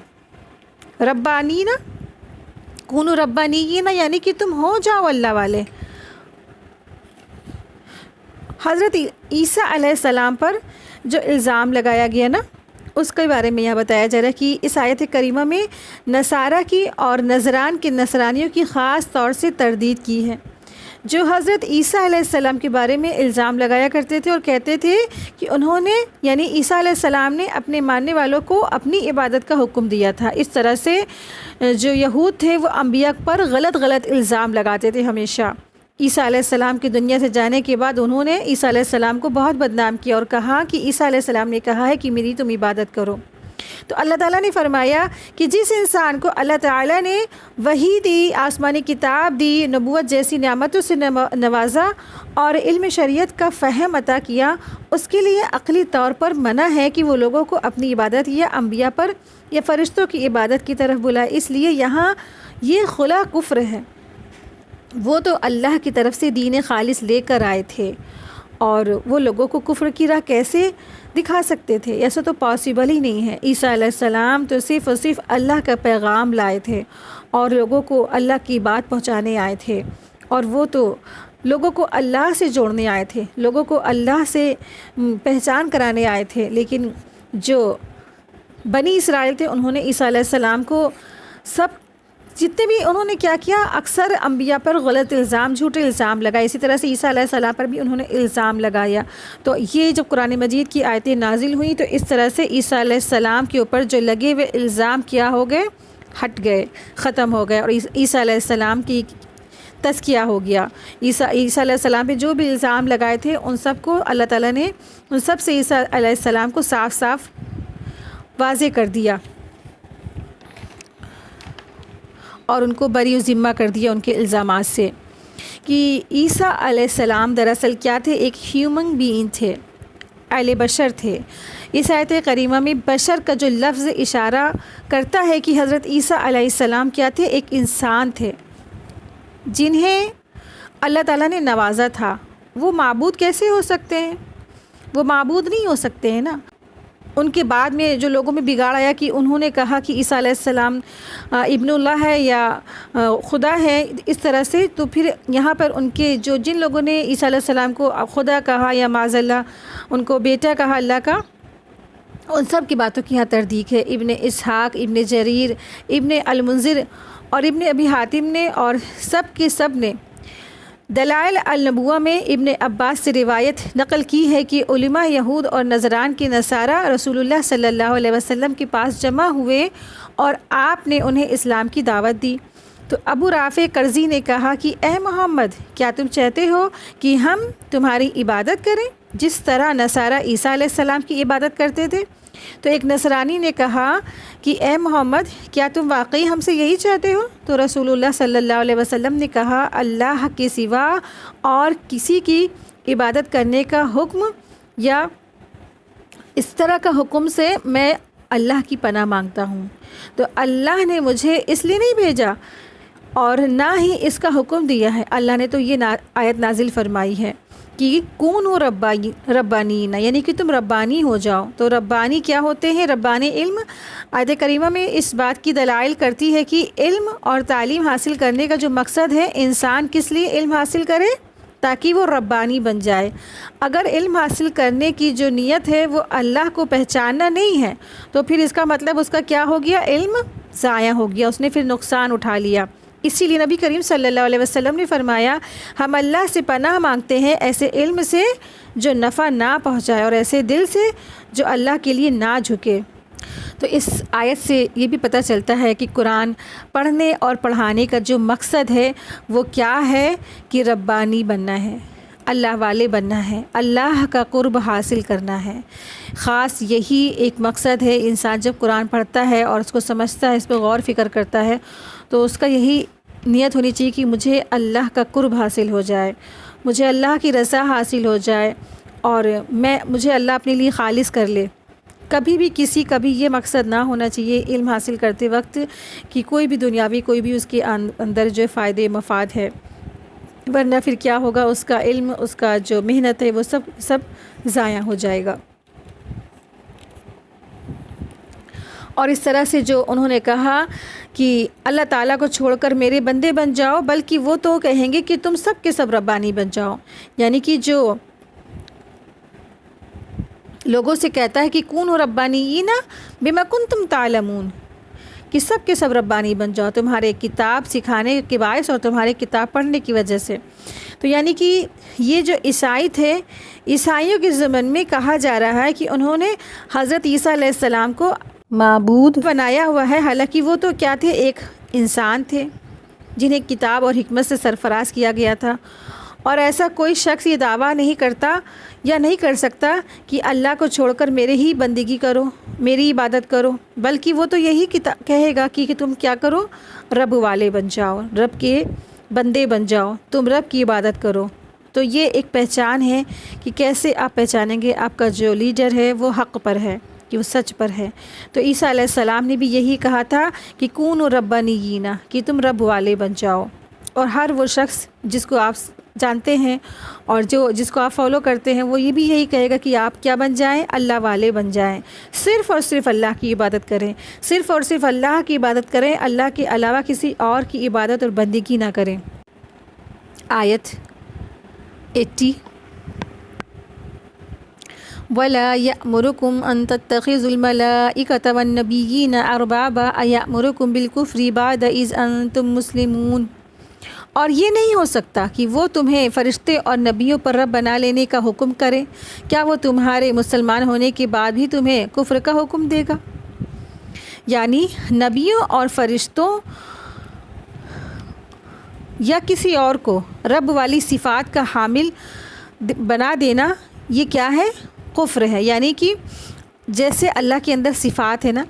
ربانی نا، کونو ربانی نا، یعنی کہ تم ہو جاؤ اللہ والے۔ حضرت عیسیٰ علیہ السلام پر جو الزام لگایا گیا نا، اس کے بارے میں یہاں بتایا جا رہا ہے کہ اس آیت کریمہ میں نصارہ کی اور نذران کے نصرانیوں کی خاص طور سے تردید کی ہے، جو حضرت عیسیٰ علیہ السلام کے بارے میں الزام لگایا کرتے تھے اور کہتے تھے کہ انہوں نے، یعنی عیسیٰ علیہ السلام نے اپنے ماننے والوں کو اپنی عبادت کا حکم دیا تھا۔ اس طرح سے جو یہود تھے وہ انبیاء پر غلط الزام لگاتے تھے ہمیشہ۔ عیسیٰ علیہ السلام کی دنیا سے جانے کے بعد انہوں نے عیسیٰ علیہ السلام کو بہت بدنام کیا اور کہا کہ عیسیٰ علیہ السلام نے کہا ہے کہ میری تم عبادت کرو۔ تو اللہ تعالیٰ نے فرمایا کہ جس انسان کو اللہ تعالیٰ نے وحی دی، آسمانی کتاب دی، نبوت جیسی نعمتوں سے نوازا اور علم شریعت کا فہم عطا کیا، اس کے لیے عقلی طور پر منع ہے کہ وہ لوگوں کو اپنی عبادت یا انبیاء پر یا فرشتوں کی عبادت کی طرف بلائے۔ اس لیے یہاں یہ خلا کفر ہے۔ وہ تو اللہ کی طرف سے دین خالص لے کر آئے تھے، اور وہ لوگوں کو کفر کی راہ کیسے دکھا سکتے تھے؟ ایسا تو پاسبل ہی نہیں ہے۔ عیسیٰ علیہ السلام تو صرف اور صرف اللہ کا پیغام لائے تھے اور لوگوں کو اللہ کی بات پہنچانے آئے تھے، اور وہ تو لوگوں کو اللہ سے جوڑنے آئے تھے، لوگوں کو اللہ سے پہچان کرانے آئے تھے۔ لیکن جو بنی اسرائیل تھے، انہوں نے عیسیٰ علیہ السلام کو جتنے بھی انہوں نے کیا کیا، اکثر انبیاء پر غلط الزام، جھوٹے الزام لگائے۔ اسی طرح سے عیسیٰ علیہ السلام پر بھی انہوں نے الزام لگایا۔ تو یہ جب قرآن مجید کی آیتیں نازل ہوئیں تو اس طرح سے عیسیٰ علیہ السلام کے اوپر جو لگے ہوئے الزام کیا ہو گئے، ہٹ گئے، ختم ہو گئے، اور عیسیٰ علیہ السلام کی تزکیہ ہو گیا۔ عیسیٰ علیہ السلام پہ جو بھی الزام لگائے تھے ان سب کو اللہ تعالیٰ نے ان سب سے عیسیٰ علیہ السلام کو صاف صاف واضح کر دیا اور ان کو بری و ذمہ کر دیا ان کے الزامات سے، کہ عیسیٰ علیہ السلام دراصل کیا تھے؟ ایک ہیومن بینگ تھے، اہل بشر تھے۔ اس آیت کریمہ میں بشر کا جو لفظ اشارہ کرتا ہے کہ حضرت عیسیٰ علیہ السلام کیا تھے؟ ایک انسان تھے جنہیں اللہ تعالیٰ نے نوازا تھا۔ وہ معبود کیسے ہو سکتے ہیں؟ وہ معبود نہیں ہو سکتے ہیں نا۔ ان کے بعد میں جو لوگوں میں بگاڑ آیا کہ انہوں نے کہا کہ عیسیٰ علیہ السلام ابن اللہ ہے یا خدا ہے، اس طرح سے، تو پھر یہاں پر ان کے جن لوگوں نے عیسیٰ علیہ السلام کو خدا کہا یا معاذ اللہ ان کو بیٹا کہا اللہ کا، ان سب کی باتوں کی یہاں تردید ہے۔ ابن اسحاق، ابن جریر، ابن المنذر اور ابن ابی حاتم نے اور سب کے سب نے دلائل النبوہ میں ابن عباس سے روایت نقل کی ہے کہ علماء یہود اور نذران کے نصارہ رسول اللہ صلی اللہ علیہ وسلم کے پاس جمع ہوئے اور آپ نے انہیں اسلام کی دعوت دی۔ تو ابو رافع کرزی نے کہا کہ اے محمد، کیا تم چاہتے ہو کہ ہم تمہاری عبادت کریں جس طرح نصارہ عیسیٰ علیہ السلام کی عبادت کرتے تھے؟ تو ایک نصرانی نے کہا کہ اے محمد، کیا تم واقعی ہم سے یہی چاہتے ہو؟ تو رسول اللہ صلی اللہ علیہ وسلم نے کہا، اللہ کے سوا اور کسی کی عبادت کرنے کا حکم یا اس طرح کا حکم سے میں اللہ کی پناہ مانگتا ہوں۔ تو اللہ نے مجھے اس لیے نہیں بھیجا اور نہ ہی اس کا حکم دیا ہے، اللہ نے تو یہ آیت نازل فرمائی ہے کہ کونوا ربانین، یعنی کہ تم ربانی ہو جاؤ۔ تو ربانی کیا ہوتے ہیں؟ ربانی علم آیت کریمہ میں اس بات کی دلائل کرتی ہے کہ علم اور تعلیم حاصل کرنے کا جو مقصد ہے، انسان کس لیے علم حاصل کرے؟ تاکہ وہ ربانی بن جائے۔ اگر علم حاصل کرنے کی جو نیت ہے وہ اللہ کو پہچاننا نہیں ہے تو پھر اس کا مطلب اس کا کیا ہو گیا؟ علم ضائع ہو گیا، اس نے پھر نقصان اٹھا لیا۔ اسی لیے نبی کریم صلی اللہ علیہ وسلم نے فرمایا ہم اللہ سے پناہ مانگتے ہیں ایسے علم سے جو نفع نہ پہنچائے اور ایسے دل سے جو اللہ کے لیے نہ جھکے۔ تو اس آیت سے یہ بھی پتہ چلتا ہے کہ قرآن پڑھنے اور پڑھانے کا جو مقصد ہے وہ کیا ہے کہ ربانی بننا ہے، اللہ والے بننا ہے، اللہ کا قرب حاصل کرنا ہے۔ خاص یہی ایک مقصد ہے۔ انسان جب قرآن پڑھتا ہے اور اس کو سمجھتا ہے، اس پہ غور فکر کرتا ہے، تو اس کا یہی نیت ہونی چاہیے کہ مجھے اللہ کا قرب حاصل ہو جائے، مجھے اللہ کی رضا حاصل ہو جائے، اور مجھے اللہ اپنے لیے خالص کر لے۔ کبھی بھی کسی کا بھی یہ مقصد نہ ہونا چاہیے علم حاصل کرتے وقت کہ کوئی بھی دنیاوی کوئی بھی اس کے اندر جو فائدے مفاد ہے، ورنہ پھر کیا ہوگا؟ اس کا علم، اس کا جو محنت ہے وہ سب ضائع ہو جائے گا۔ اور اس طرح سے جو انہوں نے کہا کہ اللہ تعالیٰ کو چھوڑ کر میرے بندے بن جاؤ، بلکہ وہ تو کہیں گے کہ تم سب کے سب ربانی بن جاؤ، یعنی کہ جو لوگوں سے کہتا ہے کہ کونوا ربانیین بما کنتم تعلمون، کہ سب کے سب ربانی بن جاؤ تمہارے کتاب سکھانے کے باعث اور تمہارے کتاب پڑھنے کی وجہ سے۔ تو یعنی کہ یہ جو عیسائی تھے، عیسائیوں کے زمن میں کہا جا رہا ہے کہ انہوں نے حضرت عیسیٰ علیہ السلام کو معبود بنایا ہوا ہے، حالانکہ وہ تو کیا تھے؟ ایک انسان تھے جنہیں کتاب اور حکمت سے سرفراز کیا گیا تھا۔ اور ایسا کوئی شخص یہ دعویٰ نہیں کرتا یا نہیں کر سکتا کہ اللہ کو چھوڑ کر میرے ہی بندگی کرو، میری عبادت کرو، بلکہ وہ تو یہی کہے گا کہ تم کیا کرو؟ رب والے بن جاؤ، رب کے بندے بن جاؤ، تم رب کی عبادت کرو۔ تو یہ ایک پہچان ہے کہ کیسے آپ پہچانیں گے آپ کا جو لیڈر ہے وہ حق پر ہے، کہ وہ سچ پر ہے۔ تو عیسیٰ علیہ السلام نے بھی یہی کہا تھا کہ کونوا ربانیین، کہ تم رب والے بن جاؤ۔ اور ہر وہ شخص جس کو آپ جانتے ہیں اور جس کو آپ فالو کرتے ہیں، وہ یہ بھی یہی کہے گا کہ آپ کیا بن جائیں؟ اللہ والے بن جائیں، صرف اور صرف اللہ کی عبادت کریں، صرف اور صرف اللہ کی عبادت کریں، اللہ کے علاوہ کسی اور کی عبادت اور بندگی نہ کریں۔ آیت 80 وَلَا يَأْمُرُكُمْ أَن تَتَّخِذُوا الْمَلَائِكَةَ وَالنَّبِيِّينَ أَرْبَابًا أَيَأْمُرُكُمْ بِالْكُفْرِ بَعْدَ إِذْ أَنْتُمْ مُسْلِمُونَ۔ اور یہ نہیں ہو سکتا کہ وہ تمہیں فرشتے اور نبیوں پر رب بنا لینے کا حکم کرے، کیا وہ تمہارے مسلمان ہونے کے بعد بھی تمہیں کفر کا حکم دے گا؟ یعنی نبیوں اور فرشتوں یا کسی اور کو رب والی صفات کا حامل بنا دینا، یہ کیا ہے؟ کفر ہے۔ یعنی کہ جیسے اللہ کے اندر صفات ہے نا،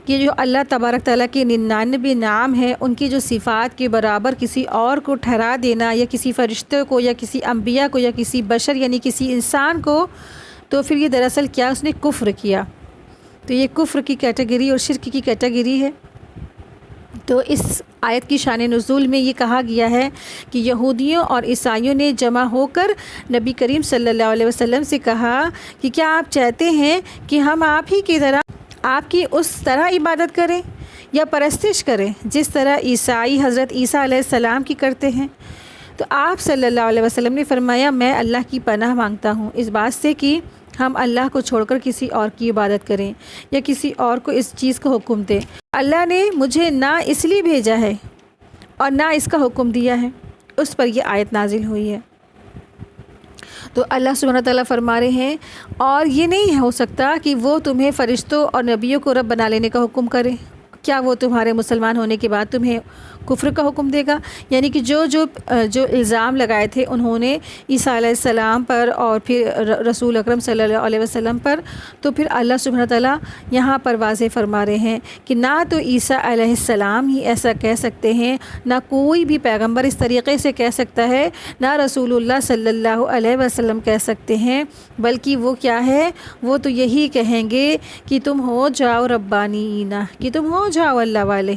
کہ جو اللہ تبارک تعالیٰ کے 99 نام ہیں، ان کی جو صفات کے برابر کسی اور کو ٹھہرا دینا، یا کسی فرشتے کو یا کسی انبیاء کو یا کسی بشر یعنی کسی انسان کو، تو پھر یہ دراصل کیا؟ اس نے کفر کیا۔ تو یہ کفر کی کیٹیگری اور شرک کی کیٹیگری ہے۔ تو اس آیت کی شان نزول میں یہ کہا گیا ہے کہ یہودیوں اور عیسائیوں نے جمع ہو کر نبی کریم صلی اللہ علیہ وسلم سے کہا کہ کیا آپ چاہتے ہیں کہ ہم آپ ہی کی طرح آپ کی اس طرح عبادت کریں یا پرستش کریں جس طرح عیسائی حضرت عیسیٰ علیہ السلام کی کرتے ہیں؟ تو آپ صلی اللہ علیہ وسلم نے فرمایا میں اللہ کی پناہ مانگتا ہوں اس بات سے کہ ہم اللہ کو چھوڑ کر کسی اور کی عبادت کریں یا کسی اور کو اس چیز کا حکم دیں۔ اللہ نے مجھے نہ اس لیے بھیجا ہے اور نہ اس کا حکم دیا ہے، اس پر یہ آیت نازل ہوئی ہے۔ تو اللہ سبحانہ تعالیٰ فرما رہے ہیں اور یہ نہیں ہو سکتا کہ وہ تمہیں فرشتوں اور نبیوں کو رب بنا لینے کا حکم کرے، کیا وہ تمہارے مسلمان ہونے کے بعد تمہیں کفر کا حکم دے گا؟ یعنی کہ جو الزام لگائے تھے انہوں نے عیسیٰ علیہ السلام پر اور پھر رسول اکرم صلی اللہ علیہ وسلم پر، تو پھر اللہ سبحانہ تعالیٰ یہاں پر واضح فرما رہے ہیں کہ نہ تو عیسیٰ علیہ السلام ہی ایسا کہہ سکتے ہیں، نہ کوئی بھی پیغمبر اس طریقے سے کہہ سکتا ہے، نہ رسول اللہ صلی اللہ علیہ وسلم کہہ سکتے ہیں، بلکہ وہ کیا ہے؟ وہ تو یہی کہیں گے کہ تم ہو جاؤ ربانیین، کہ تم ہو جاؤ اللہ والے،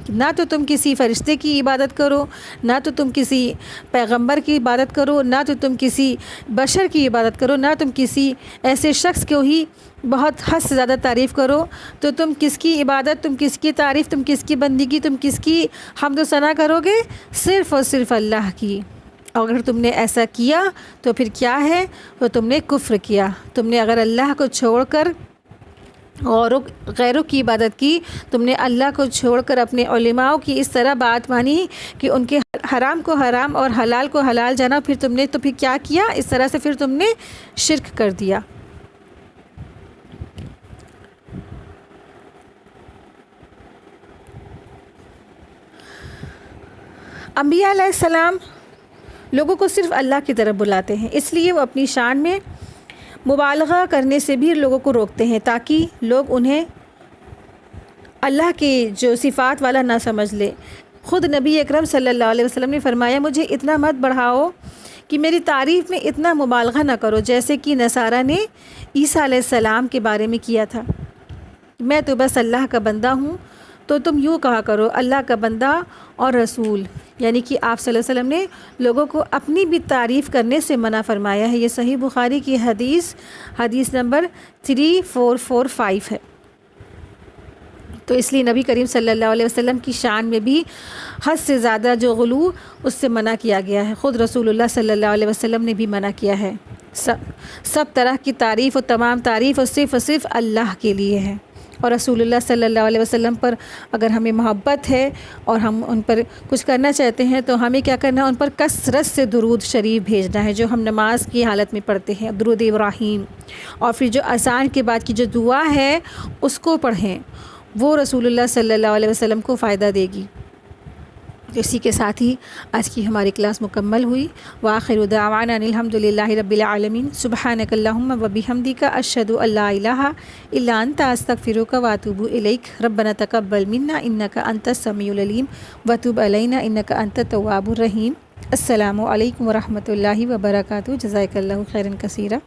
نہ تو تم کسی فرشتے کی عبادت کرو، نہ تو تم کسی پیغمبر کی عبادت کرو، نہ تو تم کسی بشر کی عبادت کرو، نہ تم کسی ایسے شخص کو ہی بہت حد سے زیادہ تعریف کرو، تو تم کس کی عبادت، تم کس کی تعریف، تم کس کی بندگی، تم کس کی حمد و ثنا کرو گے؟ صرف اور صرف اللہ کی۔ اور اگر تم نے ایسا کیا تو پھر کیا ہے؟ تو تم نے کفر کیا۔ تم نے اگر اللہ کو چھوڑ کر اور غیروں کی عبادت کی، تم نے اللہ کو چھوڑ کر اپنے علماء کی اس طرح بات مانی کہ ان کے حرام کو حرام اور حلال کو حلال جانا، پھر تم نے تو پھر کیا کیا؟ اس طرح سے پھر تم نے شرک کر دیا۔ انبیاء علیہ السلام لوگوں کو صرف اللہ کی طرف بلاتے ہیں، اس لیے وہ اپنی شان میں مبالغہ کرنے سے بھی لوگوں کو روکتے ہیں تاکہ لوگ انہیں اللہ کے جو صفات والا نہ سمجھ لے۔ خود نبی اکرم صلی اللہ علیہ وسلم نے فرمایا، مجھے اتنا مت بڑھاؤ کہ میری تعریف میں اتنا مبالغہ نہ کرو جیسے کہ نصارہ نے عیسیٰ علیہ السلام کے بارے میں کیا تھا، میں تو بس اللہ کا بندہ ہوں، تو تم یوں کہا کرو اللہ کا بندہ اور رسول، یعنی کہ آپ صلی اللہ علیہ وسلم نے لوگوں کو اپنی بھی تعریف کرنے سے منع فرمایا ہے۔ یہ صحیح بخاری کی حدیث نمبر 3445 ہے۔ تو اس لیے نبی کریم صلی اللہ علیہ وسلم کی شان میں بھی حد سے زیادہ جو غلو اس سے منع کیا گیا ہے۔ خود رسول اللہ صلی اللہ علیہ وسلم نے بھی منع کیا ہے۔ سب طرح کی تعریف اور تمام تعریف اور صرف اللہ کے لیے ہے، اور رسول اللہ صلی اللہ علیہ وسلم پر اگر ہمیں محبت ہے اور ہم ان پر کچھ کرنا چاہتے ہیں تو ہمیں کیا کرنا ہے؟ ان پر کثرت سے درود شریف بھیجنا ہے، جو ہم نماز کی حالت میں پڑھتے ہیں، درود ابراہیم، اور پھر جو اذان کے بعد کی جو دعا ہے اس کو پڑھیں، وہ رسول اللہ صلی اللہ علیہ وسلم کو فائدہ دے گی۔ اسی کے ساتھ ہی آج کی ہماری کلاس مکمل ہوئی۔ وآخر دعوانا ان الحمد للہ رب العالمین، سبحانک اللہم و بحمدک، اشہد ان لا الہ الا انت، استغفرک و اتوب الیک۔ ربنا تقبل منا انک انت السمیع العلیم وتب علینا انک انت التواب الرحیم۔ السلام علیکم ورحمۃ اللہ وبرکاتہ۔ جزاک اللہ خیرا کثیرا۔